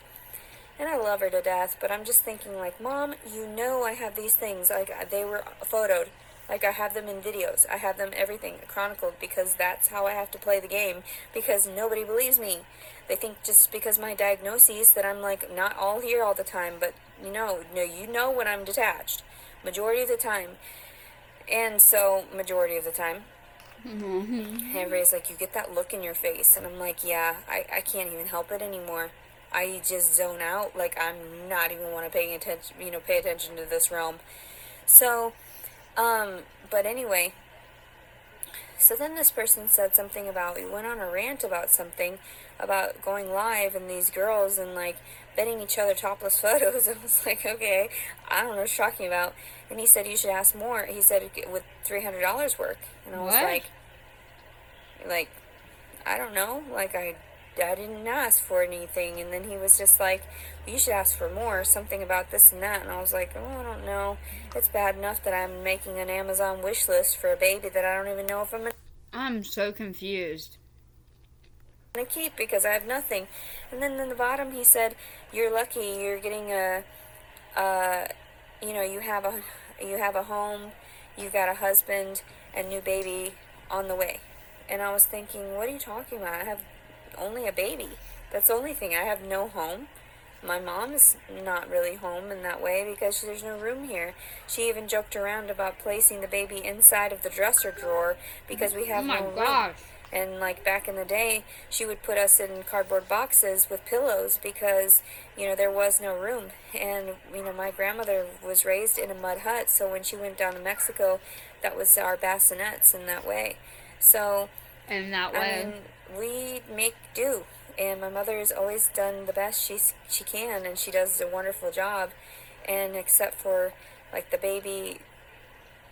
And I love her to death, but I'm just thinking, like, Mom, I have these things. Like, they were photoed. Like, I have them in videos. I have them everything chronicled because that's how I have to play the game because nobody believes me. They think just because my diagnoses that I'm, like, not all here all the time, but, no, when I'm detached. Majority of the time. And so, majority of the time. Everybody's like, you get that look in your face. And I'm like, yeah, I can't even help it anymore. I just zone out, like I'm not even want to pay attention to this realm. So, but anyway, so then this person said something about, we went on a rant about something, about going live and these girls and like betting each other topless photos. I was like, okay, I don't know what you're talking about. And he said, you should ask more. He said, would $300 work? And I was
What?
like, I don't know, like I didn't ask for anything. And then he was just like, well, you should ask for more, something about this and that. And I was like, oh, I don't know. It's bad enough that I'm making an Amazon wish list for a baby that I don't even know if
I'm so confused.
going to keep because I have nothing. And then in the bottom he said, you're lucky, you're getting you have a home, you've got a husband, and new baby on the way. And I was thinking, what are you talking about? I have only a baby. That's the only thing. I have no home. My mom is not really home in that way because there's no room here. She even joked around about placing the baby inside of the dresser drawer because we
Oh
have
my
no room.
gosh.
And like back in the day, she would put us in cardboard boxes with pillows because, there was no room. And, my grandmother was raised in a mud hut, so when she went down to Mexico, that was our bassinets in that way. So,
In that
I
way.
mean, we make do. And my mother has always done the best she can, and she does a wonderful job. And except for, like, the baby,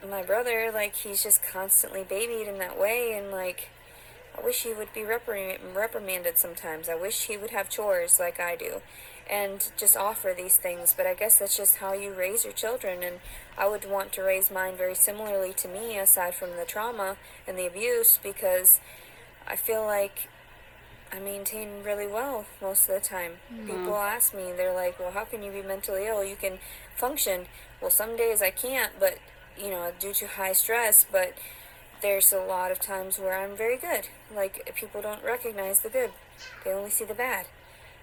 my brother, like, he's just constantly babied in that way, and, like, I wish he would be reprimanded sometimes. I wish he would have chores like I do and just offer these things. But I guess that's just how you raise your children. And I would want to raise mine very similarly to me, aside from the trauma and the abuse, because I feel like I maintain really well most of the time. People ask me, they're like, well, how can you be mentally ill? You can function. Well, some days I can't, but, due to high stress, but there's a lot of times where I'm very good. Like, people don't recognize the good. They only see the bad.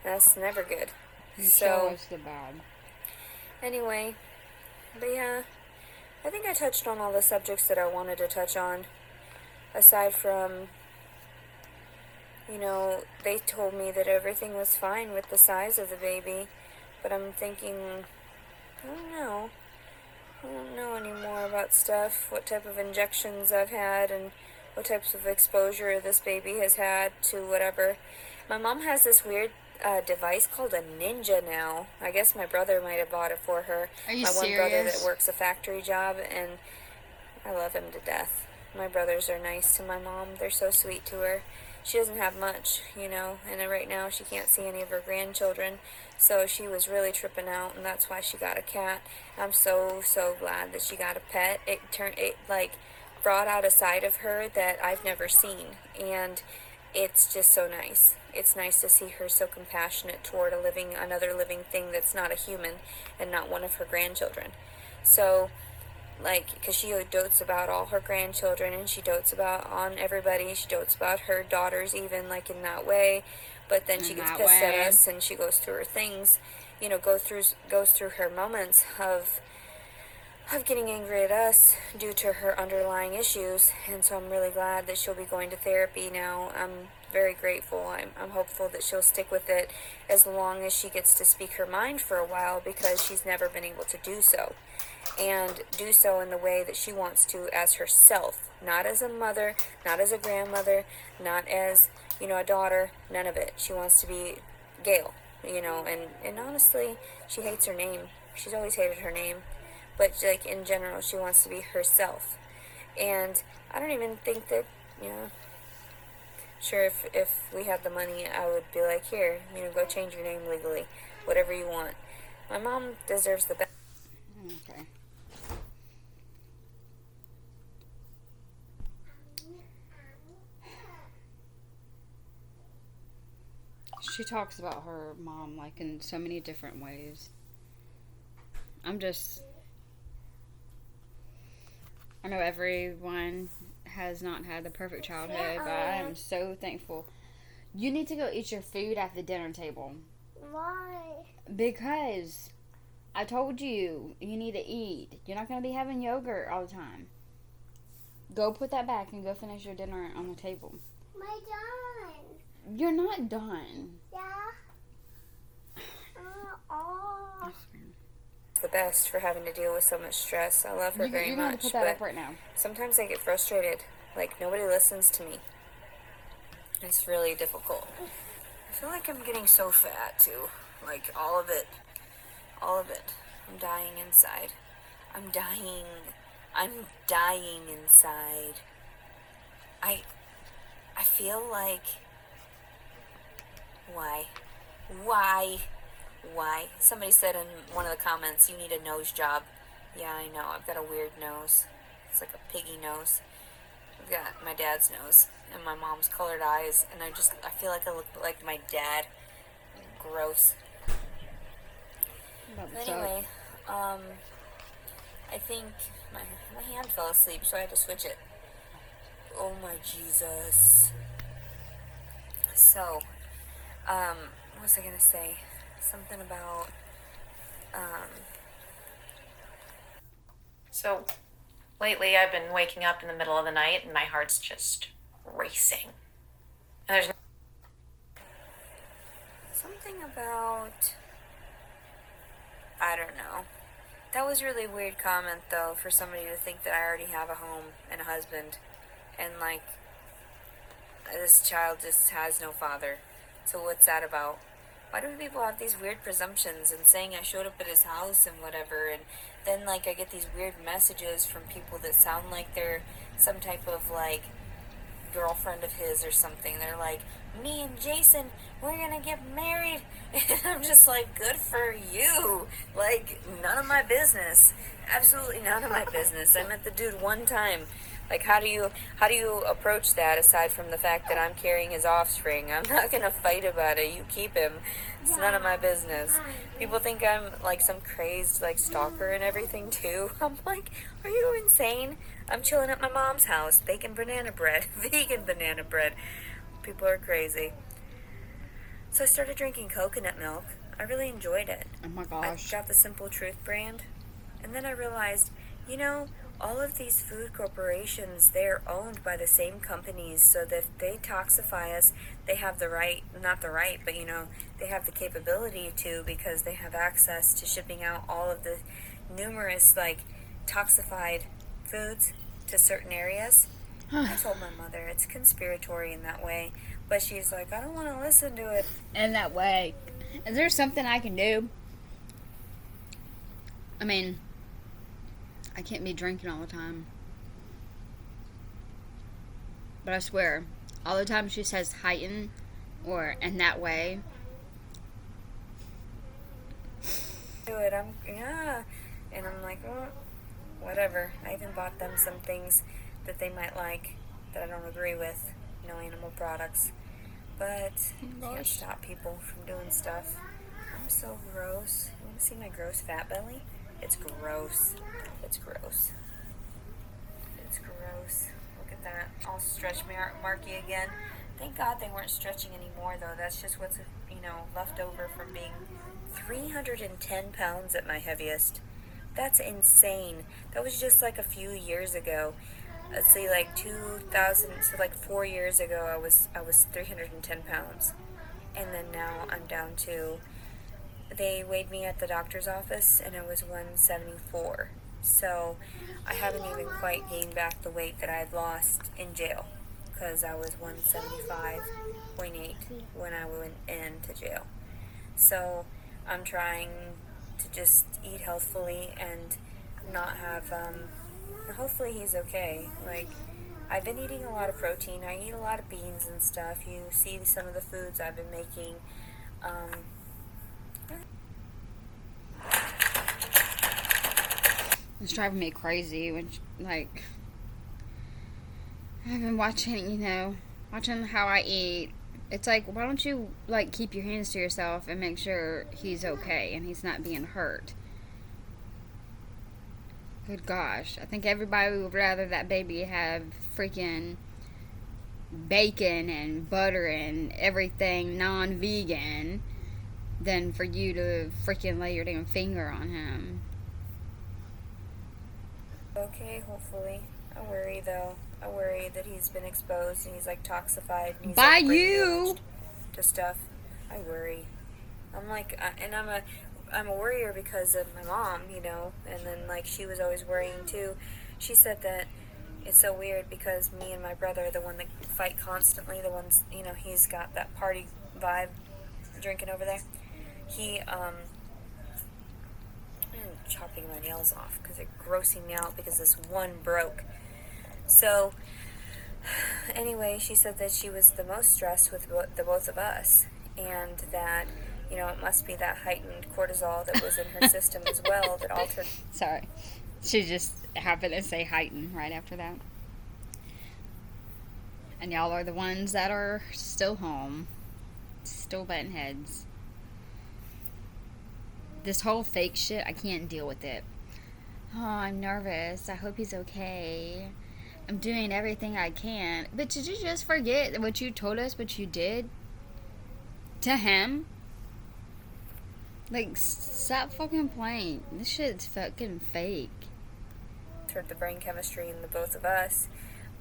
That's never good.
Show
So,
us the bad.
anyway, but yeah, I think I touched on all the subjects that I wanted to touch on. Aside from, they told me that everything was fine with the size of the baby. But I'm thinking, I don't know. I don't know anymore about stuff, what type of injections I've had and what types of exposure this baby has had to whatever. My mom has this weird device called a Ninja now. I guess my brother might have bought it for her.
Are you
My one brother that
serious?
works a factory job, and I love him to death. My brothers are nice to my mom. They're so sweet to her. She doesn't have much, and right now she can't see any of her grandchildren, so she was really tripping out, and that's why she got a cat. I'm so, so glad that she got a pet. It brought out a side of her that I've never seen, and it's just so nice. It's nice to see her so compassionate toward another living thing that's not a human and not one of her grandchildren. So, because she dotes about all her grandchildren, and she dotes about on everybody. She dotes about her daughters even, like, in that way. but then she
In
gets
that
pissed at
way.
us, and she goes through her things, goes through her moments of getting angry at us due to her underlying issues. And so I'm really glad that she'll be going to therapy now. I'm very grateful. I'm hopeful that she'll stick with it as long as she gets to speak her mind for a while, because she's never been able to do so, and do so in the way that she wants to as herself, not as a mother, not as a grandmother, not as, a daughter, none of it. She wants to be Gail, and honestly, she hates her name. She's always hated her name, but like in general, she wants to be herself. And I don't even think that, sure, if we had the money, I would be like, here, go change your name legally, whatever you want. My mom deserves the best.
Okay. She talks about her mom like in so many different ways. I'm just. I know everyone has not had the perfect childhood, but I am so thankful. You need to go eat your food at the dinner table.
Why?
Because I told you, you need to eat. You're not going to be having yogurt all the time. Go put that back and go finish your dinner on the table.
My done.
You're not done.
Yeah. Oh.
The best for having to deal with so much stress. I love her very
You're going to
much,
put that
but
up right now.
sometimes I get frustrated. Like, nobody listens to me. It's really difficult. I feel like I'm getting so fat, too. Like, all of it. All of it. I'm dying inside. I'm dying. I'm dying inside. I feel like... Why? Why? Somebody said in one of the comments, you need a nose job. Yeah, I know. I've got a weird nose. It's like a piggy nose. I've got my dad's nose and my mom's colored eyes, and I feel like I look like my dad. Gross. Anyway, I think my hand fell asleep, so I had to switch it. Oh my Jesus. So, what was I gonna say? Something about,
So, lately I've been waking up in the middle of the night and my heart's just racing. And there's
something about, I don't know. That was a really weird comment, though, for somebody to think that I already have a home and a husband, and, like, this child just has no father. So what's that about? Why do people have these weird presumptions and saying I showed up at his house and whatever, and then, like, I get these weird messages from people that sound like they're some type of, like, girlfriend of his or something. They're like, me and Jason, we're gonna get married. And I'm just like, good for you. Like, none of my business. Absolutely none of my business. I met the dude one time. Like, how do you approach that aside from the fact that I'm carrying his offspring? I'm not gonna fight about it. You keep him. It's none of my business. People think I'm like some crazed like stalker and everything too. I'm like, are you insane? I'm chilling at my mom's house, baking banana bread, vegan banana bread. People are crazy. So I started drinking coconut milk. I really enjoyed it.
Oh my
I
gosh.
got the Simple Truth brand. And then I realized, all of these food corporations, they're owned by the same companies, so that if they toxify us, they have the right, not the right, but they have the capability to, because they have access to shipping out all of the numerous, like, toxified foods to certain areas. I told my mother it's conspiratory in that way, but she's like, I don't want to listen to it.
In that way. Is there something I can do? I mean, I can't be drinking all the time. But I swear, all the time she says heighten or in that way.
Do it. And I'm like, oh, whatever. I even bought them some things that they might like that I don't agree with. No animal products. But can't stop people from doing stuff. I'm so gross. You want to see my gross fat belly? It's gross. It's gross. It's gross. Look at that. All stretch marky again. Thank God they weren't stretching anymore, though. That's just what's, left over from being 310 pounds at my heaviest. That's insane. That was just like a few years ago. Let's see, like 2000, so like 4 years ago, I was 310 pounds. And then now I'm down to, they weighed me at the doctor's office and it was 174. So I haven't even quite gained back the weight that I'd lost in jail, because I was 175.8 when I went into jail. So I'm trying to just eat healthfully and not have, hopefully he's okay. Like, I've been eating a lot of protein. I eat a lot of beans and stuff. You see some of the foods I've been making.
It's driving me crazy when, like, I've been watching how I eat. It's like, why don't you, like, keep your hands to yourself and make sure he's okay and he's not being hurt? Good gosh. I think everybody would rather that baby have freaking bacon and butter and everything non-vegan than for you to freaking lay your damn finger on him.
Okay, hopefully. I worry, though. I worry that he's been exposed and he's, like, toxified. And he's,
By
like, brain
you!
damaged to stuff. I worry. I'm like, and I'm a worrier because of my mom, and then, like, she was always worrying, too. She said that it's so weird because me and my brother are the one that fight constantly, the ones, he's got that party vibe drinking over there. I'm chopping my nails off because they're grossing me out because this one broke. So, anyway, she said that she was the most stressed with the both of us, and that, it must be that heightened cortisol that was in her system as well that altered.
Sorry. She just happened to say heighten right after that. And y'all are the ones that are still home. Still butting heads. This whole fake shit, I can't deal with it. Oh, I'm nervous. I hope he's okay. I'm doing everything I can. But did you just forget what you told us, what you did to him? Like, stop fucking playing. This shit's fucking fake.
Altered the brain chemistry in the both of us.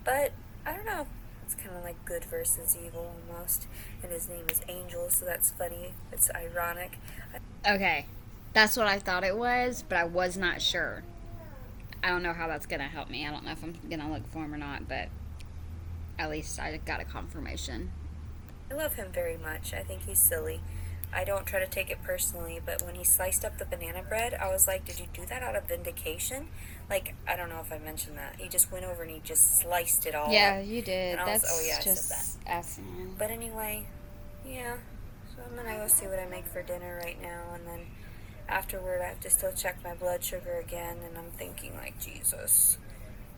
But, I don't know. It's kind of like good versus evil almost. And his name is Angel, so that's funny. It's ironic.
Okay. That's what I thought it was, but I was not sure. I don't know how that's going to help me. I don't know if I'm going to look for him or not, but at least I got a confirmation.
I love him very much. I think he's silly. I don't try to take it personally, but when he sliced up the banana bread, I was like, did you do that out of vindication? Like, I don't know if I mentioned that. He just went over and he just sliced it all up.
Yeah, you did.
And
That's
I
just
said that.
asinine.
But anyway, yeah. So I'm going to go see what I make for dinner right now, and then afterward I have to still check my blood sugar again, and I'm thinking, like, Jesus,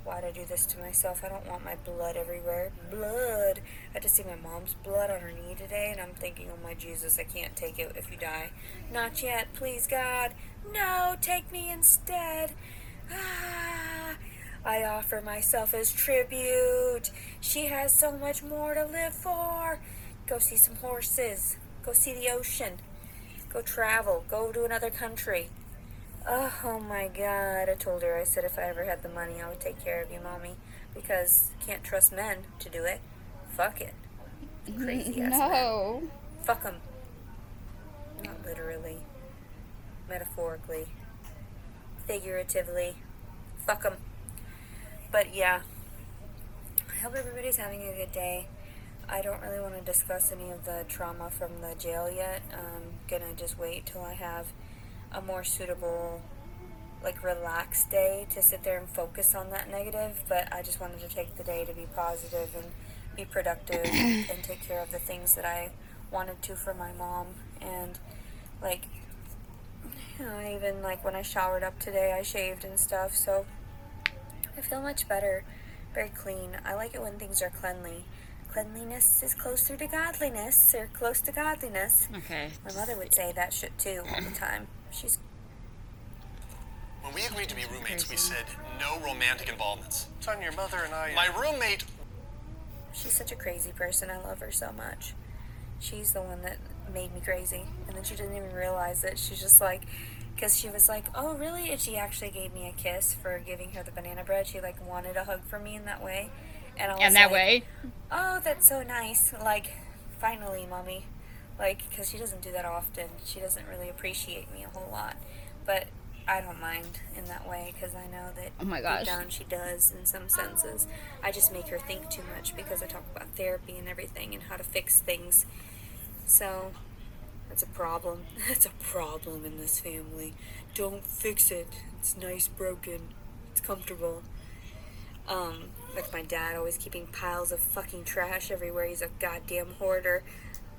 why'd I do this to myself? I don't want my blood everywhere. Blood! I had to see my mom's blood on her knee today, and I'm thinking, oh my Jesus, I can't take it if you die. Not yet, please God. No, take me instead. Ah, I offer myself as tribute. She has so much more to live for. Go see some horses. Go see the ocean. Go travel. Go to another country. Oh my God. I told her, I said if I ever had the money, I would take care of you, Mommy. Because can't trust men to do it. Fuck it. Crazy ass
No.
men. Fuck them. Not literally. Metaphorically. Figuratively. Fuck them. But yeah. I hope everybody's having a good day. I don't really want to discuss any of the trauma from the jail yet. I'm gonna just wait till I have a more suitable, like, relaxed day to sit there and focus on that negative. But I just wanted to take the day to be positive and be productive and take care of the things that I wanted to for my mom. And, like, even, like, when I showered up today, I shaved and stuff. So I feel much better, very clean. I like it when things are cleanly. Cleanliness is closer to godliness, or close to godliness.
Okay.
My mother would say that shit too all the time. She's.
When we agreed to be roommates, we said no romantic involvements.
Son, your mother and I...
My roommate...
she's such a crazy person. I love her so much. She's the one that made me crazy. And then she didn't even realize it. She's just like, because she was like, oh, really? And she actually gave me a kiss for giving her the banana bread. She, like, wanted a hug from me in that way. And I was
And that
like,
way.
oh, that's so nice. Like, finally, Mommy. Like, because she doesn't do that often. She doesn't really appreciate me a whole lot. But I don't mind in that way because I know that
Oh my
deep
gosh.
down she does in some senses. I just make her think too much because I talk about therapy and everything and how to fix things. So that's a problem. That's a problem in this family. Don't fix it. It's nice broken. It's comfortable. Like my dad always keeping piles of fucking trash everywhere. He's a goddamn hoarder.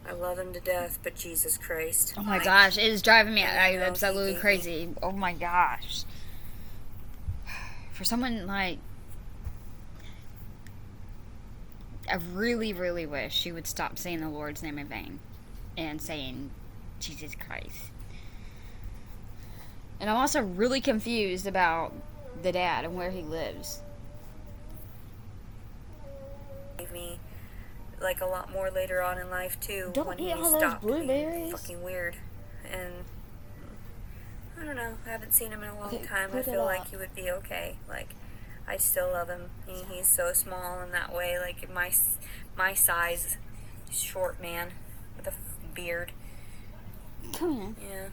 I love him to death, but Jesus Christ.
Oh my gosh, it is driving me
I know,
absolutely
he
crazy. Oh my gosh. For someone like, I really, really wish she would stop saying the Lord's name in vain and saying Jesus Christ. And I'm also really confused about the dad and where he lives.
Gave me like a lot more later on in life too.
Don't
when
eat
he
all those
stopped being
blueberries.
fucking weird. And I don't know. I haven't seen him in a long
Okay,
time. I
put it
feel like
up.
he would be okay. Like I still love him. He's so small in that way. Like my size, short man with a beard.
Come here.
Yeah.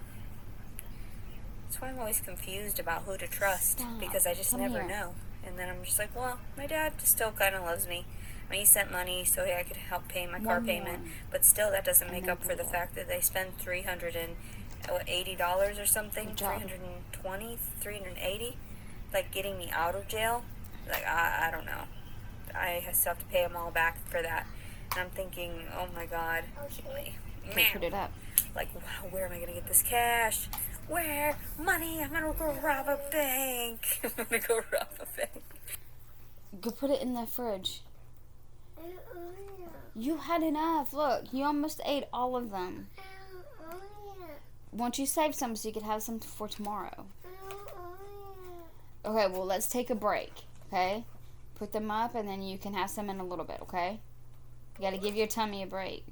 That's why I'm always confused about who to trust.
Stop.
Because I just
Come
never
here.
know. And then I'm just like, well, my dad still kind of loves me. I mean, he sent money so I could help pay my car
One
payment.
more.
But still, that doesn't
And
make
then
up for
put
the
it up.
fact that they spend $380 or something.
Good job.
$380. Like, getting me out of jail. Like, I don't know. I still have to pay them all back for that. And I'm thinking, oh my God.
Okay,
Man.
put it up.
Like, where am I going to get this cash? Where? Money? I'm going to go rob a bank. I'm going to go rob a bank.
Go put it in the fridge. You had enough. Look, you almost ate all of them. Won't you save some so you could have some for tomorrow? Okay, well, let's take a break, okay? Put them up, and then you can have some in a little bit, okay? You gotta give your tummy a break.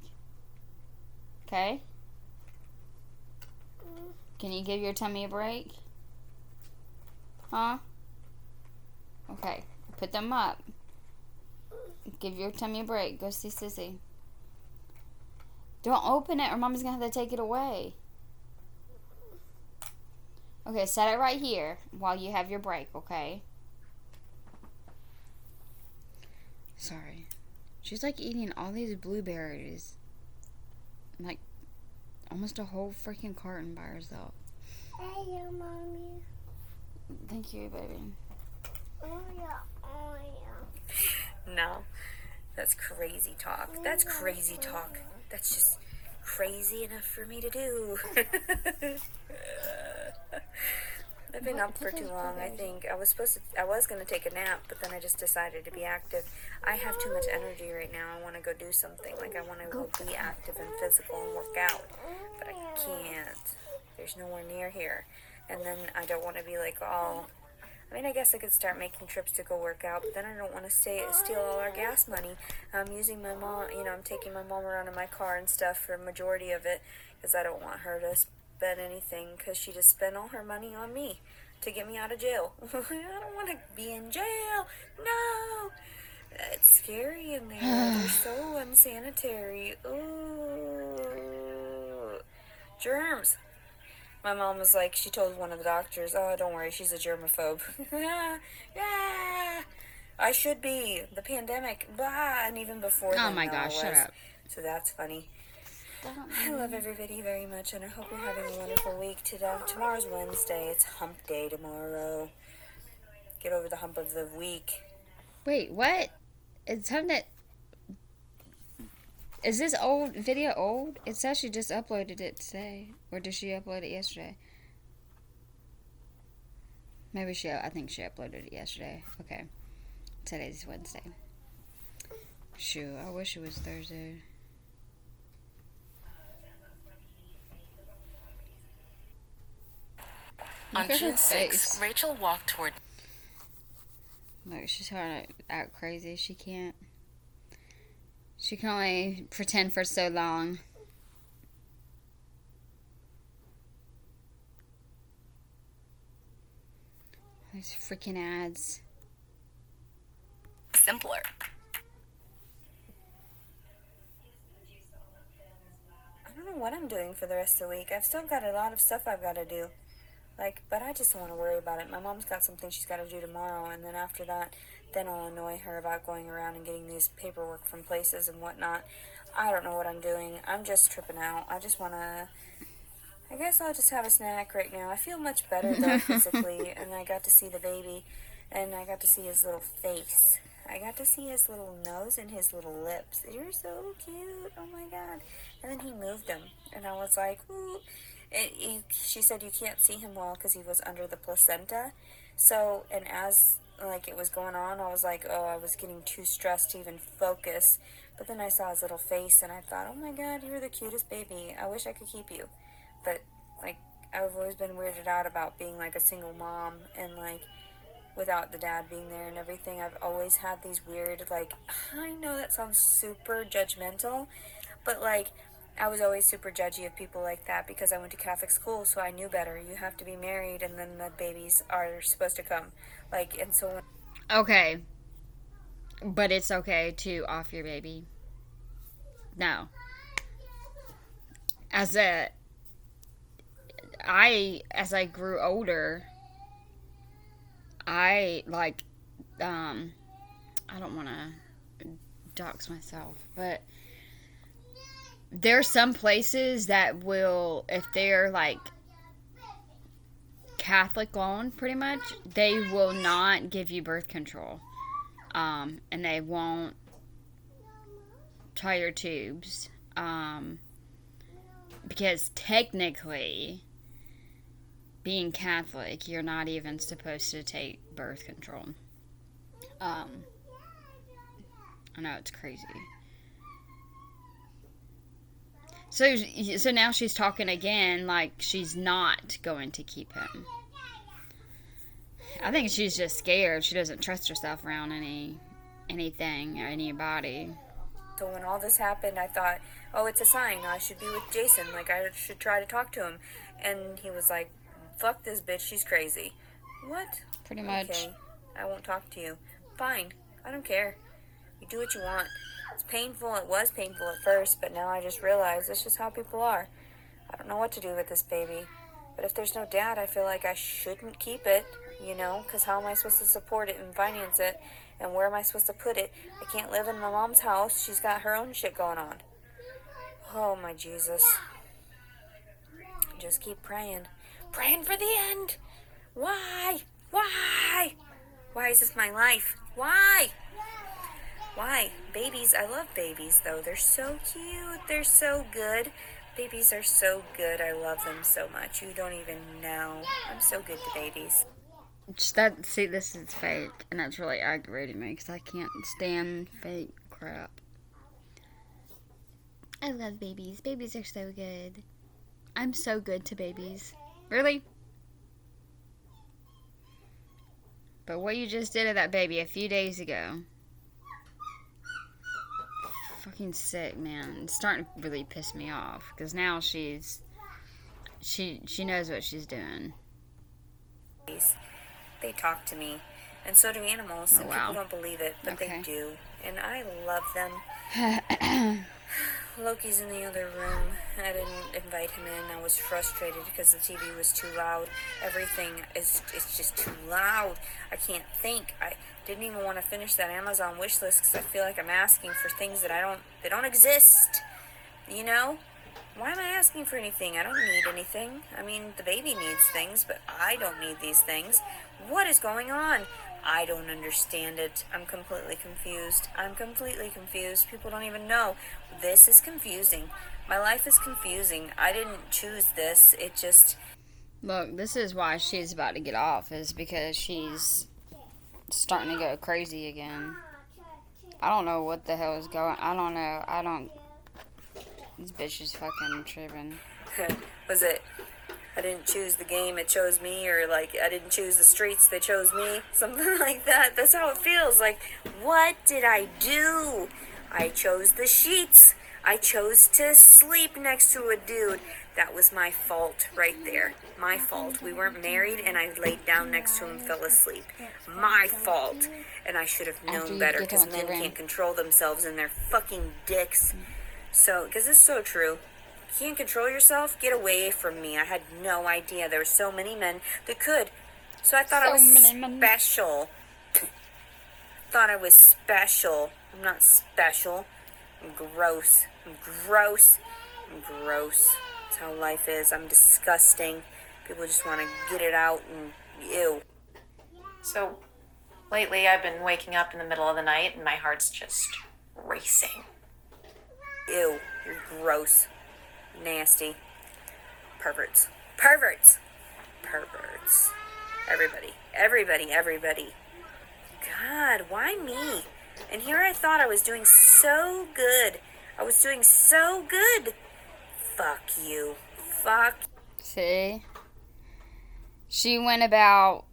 Okay? Can you give your tummy a break? Huh? Okay, put them up. Give your tummy a break. Go see Sissy. Don't open it or Mommy's gonna have to take it away. Okay, set it right here while you have your break, okay? Sorry. She's like eating all these blueberries. Like almost a whole freaking carton by herself.
Hey, Mommy.
Thank you, baby.
Oh, yeah.
No. That's crazy talk. That's crazy talk. That's just crazy enough for me to do. I've been up for too long, I think. I was going to take a nap, but then I just decided to be active. I have too much energy right now. I want to go do something. Like, I want to go be active and physical and work out. But I can't. There's nowhere near here. And then I don't want to be like all... I mean, I guess I could start making trips to go work out, but then I don't want to steal all our gas money. I'm using my mom, I'm taking my mom around in my car and stuff for a majority of it, because I don't want her to spend anything, because she just spent all her money on me to get me out of jail. I don't want to be in jail. No! It's scary in there. They're so unsanitary. Ooh. Germs. My mom was like, she told one of the doctors, oh, don't worry, she's a germaphobe. Yeah, I should be. The pandemic, blah, and even before then,
Oh my gosh, shut up.
So that's funny. I love everybody very much, and I hope you're having a wonderful week today. Tomorrow's Wednesday. It's hump day tomorrow. Get over the hump of the week.
Wait, what? It's time that... Is this old video old? It says she just uploaded it today. Or did she upload it yesterday? Maybe I think she uploaded it yesterday. Okay. Today's Wednesday. Shoot, I wish it was Thursday.
On
Look at her
June 6th,
face.
Rachel walked toward...
Look, she's trying to act crazy. She can't. She can only pretend for so long. Those freaking ads.
Simpler.
I don't know what I'm doing for the rest of the week. I've still got a lot of stuff I've got to do. But I just don't want to worry about it. My mom's got something she's got to do tomorrow, and then after that, then I'll annoy her about going around and getting these paperwork from places and whatnot. I don't know what I'm doing. I'm just tripping out. I just want to... I guess I'll just have a snack right now. I feel much better, though, physically, and I got to see the baby, and I got to see his little face. I got to see his little nose and his little lips. You're so cute. Oh, my God. And then he moved them, and I was like, ooh. She said you can't see him well because he was under the placenta. So, and as, it was going on, I was like, oh, I was getting too stressed to even focus. But then I saw his little face, and I thought, oh, my God, you're the cutest baby. I wish I could keep you. But, I've always been weirded out about being, a single mom and, without the dad being there and everything. I've always had these weird, I know that sounds super judgmental, but, I was always super judgy of people like that because I went to Catholic school, so I knew better. You have to be married, and then the babies are supposed to come. And so...
Okay. But it's okay to off your baby. No. As I grew older, I don't want to dox myself, but there's some places that will, if they're Catholic owned, pretty much, they will not give you birth control. And they won't tie your tubes. Because technically, being Catholic, you're not even supposed to take birth control. I know, it's crazy. So now she's talking again like she's not going to keep him. I think she's just scared. She doesn't trust herself around anything or anybody.
So when all this happened, I thought, oh, it's a sign. I should be with Jason. I should try to talk to him. And he was like, fuck this bitch. She's crazy. What?
Pretty much.
Okay. I won't talk to you. Fine. I don't care. You do what you want. It's painful. It was painful at first, but now I just realize it's just how people are. I don't know what to do with this baby. But if there's no dad, I feel like I shouldn't keep it, because how am I supposed to support it and finance it? And where am I supposed to put it? I can't live in my mom's house. She's got her own shit going on. Oh, my Jesus. Just keep praying. Praying for the end. Why? Why? Why is this my life? Why? Why? Babies, I love babies, though. They're so cute. They're so good. Babies are so good. I love them so much. You don't even know. I'm so good to babies.
See, this is fake, and that's really aggravating me because I can't stand fake crap. I love babies. Babies are so good. I'm so good to babies. Really? But what you just did to that baby a few days ago. Fucking sick, man. It's starting to really piss me off because now she knows what she's doing.
They talk to me, and so do animals.
Oh,
and
wow.
People don't believe it, but
Okay.
they do, and I love them. Loki's in the other room. I didn't invite him in. I was frustrated because the TV was too loud. Everything is just too loud. I can't think. I didn't even want to finish that Amazon wish list because I feel like I'm asking for things that don't exist. Why am I asking for anything? I don't need anything. I mean, the baby needs things, but I don't need these things. What is going on? I don't understand it. I'm completely confused. People don't even know. This is confusing. My life is confusing. I didn't choose this. It just...
Look, this is why she's about to get off, is because she's starting to go crazy again. I don't know what the hell is going... I don't know. This bitch is fucking tripping.
Was it... I didn't choose the game, it chose me, or I didn't choose the streets, they chose me, something like that. That's how it feels. What did I do? I chose the sheets. I chose to sleep next to a dude. That was my fault right there. My fault. We weren't married and I laid down next to him and fell asleep. My fault. And I should have
After
known
you
better
get done
because
with your
men
room.
can't control themselves and their fucking dicks. So, because it's so true. You can't control yourself? Get away from me. I had no idea. There were so many men that could. So I thought I
So
was
many men.
special. Thought I was special. I'm not special. I'm gross. I'm gross. I'm gross. That's how life is. I'm disgusting. People just want to get it out and ew.
So, lately I've been waking up in the middle of the night and my heart's just racing.
Ew. You're gross. Nasty. Perverts. Perverts. Perverts. Everybody. Everybody. Everybody. God, why me? And here I thought I was doing so good. I was doing so good. Fuck you. Fuck.
See? She went about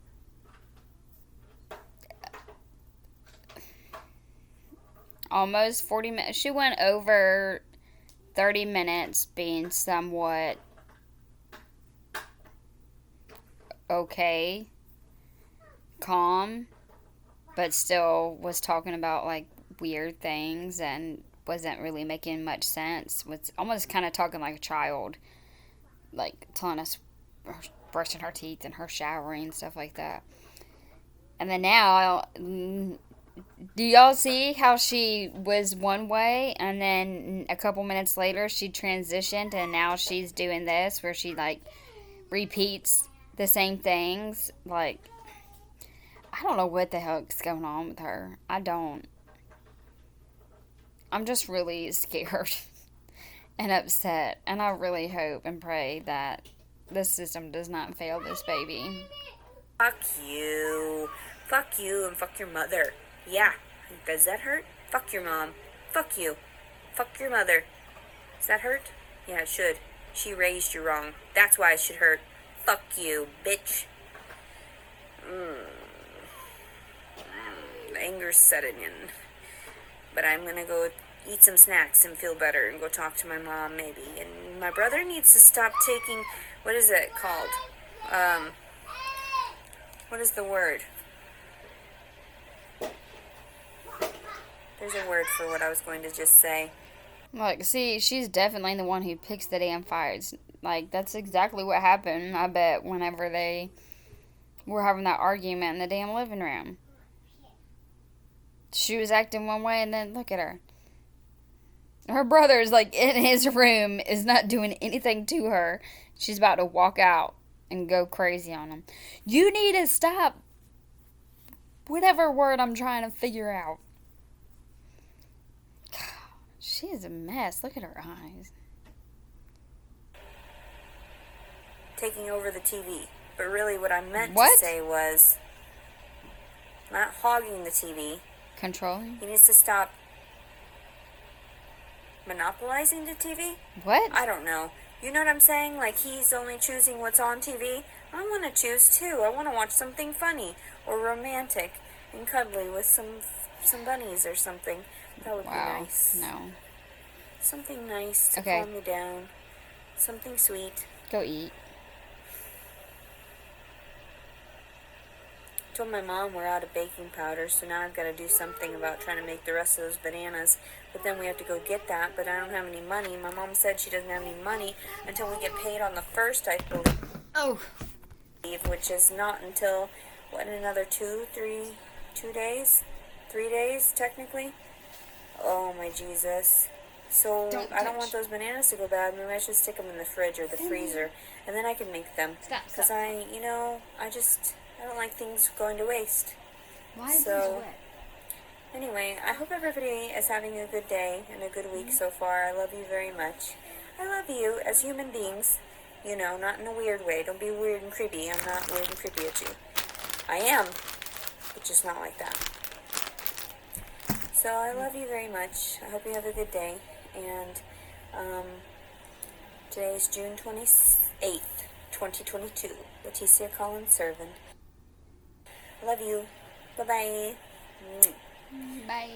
almost 40 minutes. She went over 30 minutes being somewhat okay, calm, but still was talking about like weird things and wasn't really making much sense. Was almost kind of talking like a child, like telling us her brushing her teeth and her showering and stuff like that. And then now, do y'all see how she was one way and then a couple minutes later she transitioned and now she's doing this where she like repeats the same things? Like, I don't know what the heck's going on with her. I don't. I'm just really scared and upset, and I really hope and pray that the system does not fail this baby.
Fuck you. Fuck you and fuck your mother. Yeah. Does that hurt? Fuck your mom. Fuck you. Fuck your mother. Does that hurt? Yeah, it should. She raised you wrong. That's why it should hurt. Fuck you, bitch. Anger's setting in. But I'm gonna go eat some snacks and feel better and go talk to my mom maybe. And my brother needs to stop taking, what is it called? What is the word? There's a word for what I was going to just say.
Like, see, she's definitely the one who picks the damn fights. Like, that's exactly what happened, I bet, whenever they were having that argument in the damn living room. She was acting one way, and then look at her. Her brother's, like, in his room, is not doing anything to her. She's about to walk out and go crazy on him. You need to stop whatever word I'm trying to figure out. She is a mess. Look at her eyes.
Taking over the TV. But really what I meant
What?
to say was not hogging the TV.
Controlling?
He needs to stop monopolizing the TV.
What?
I don't know. You know what I'm saying? Like he's only choosing what's on TV. I want to choose too. I want to watch something funny or romantic and cuddly with some bunnies or something. That would be nice.
No.
Something nice to
Okay.
calm me down. Something sweet.
Go eat.
Told my mom we're out of baking powder, so now I've got to do something about trying to make the rest of those bananas. But then we have to go get that, but I don't have any money. My mom said she doesn't have any money until we get paid on the 1st, I believe.
Oh.
Which is not until, what, another 2 days? 3 days, technically? Oh, my Jesus. So, I don't want those bananas to go bad. Maybe I should stick them in the fridge or the freezer, and then I can make them. Because I don't like things going to waste.
Why is
So-
this wet?
Anyway, I hope everybody is having a good day and a good week so far. I love you very much. I love you as human beings. You know, not in a weird way. Don't be weird and creepy. I'm not weird and creepy at you. I am, but just not like that. So I love you very much. I hope you have a good day. And today is June 28th, 2022. Leticia Collins Servant. Love you. Bye-bye.
Bye.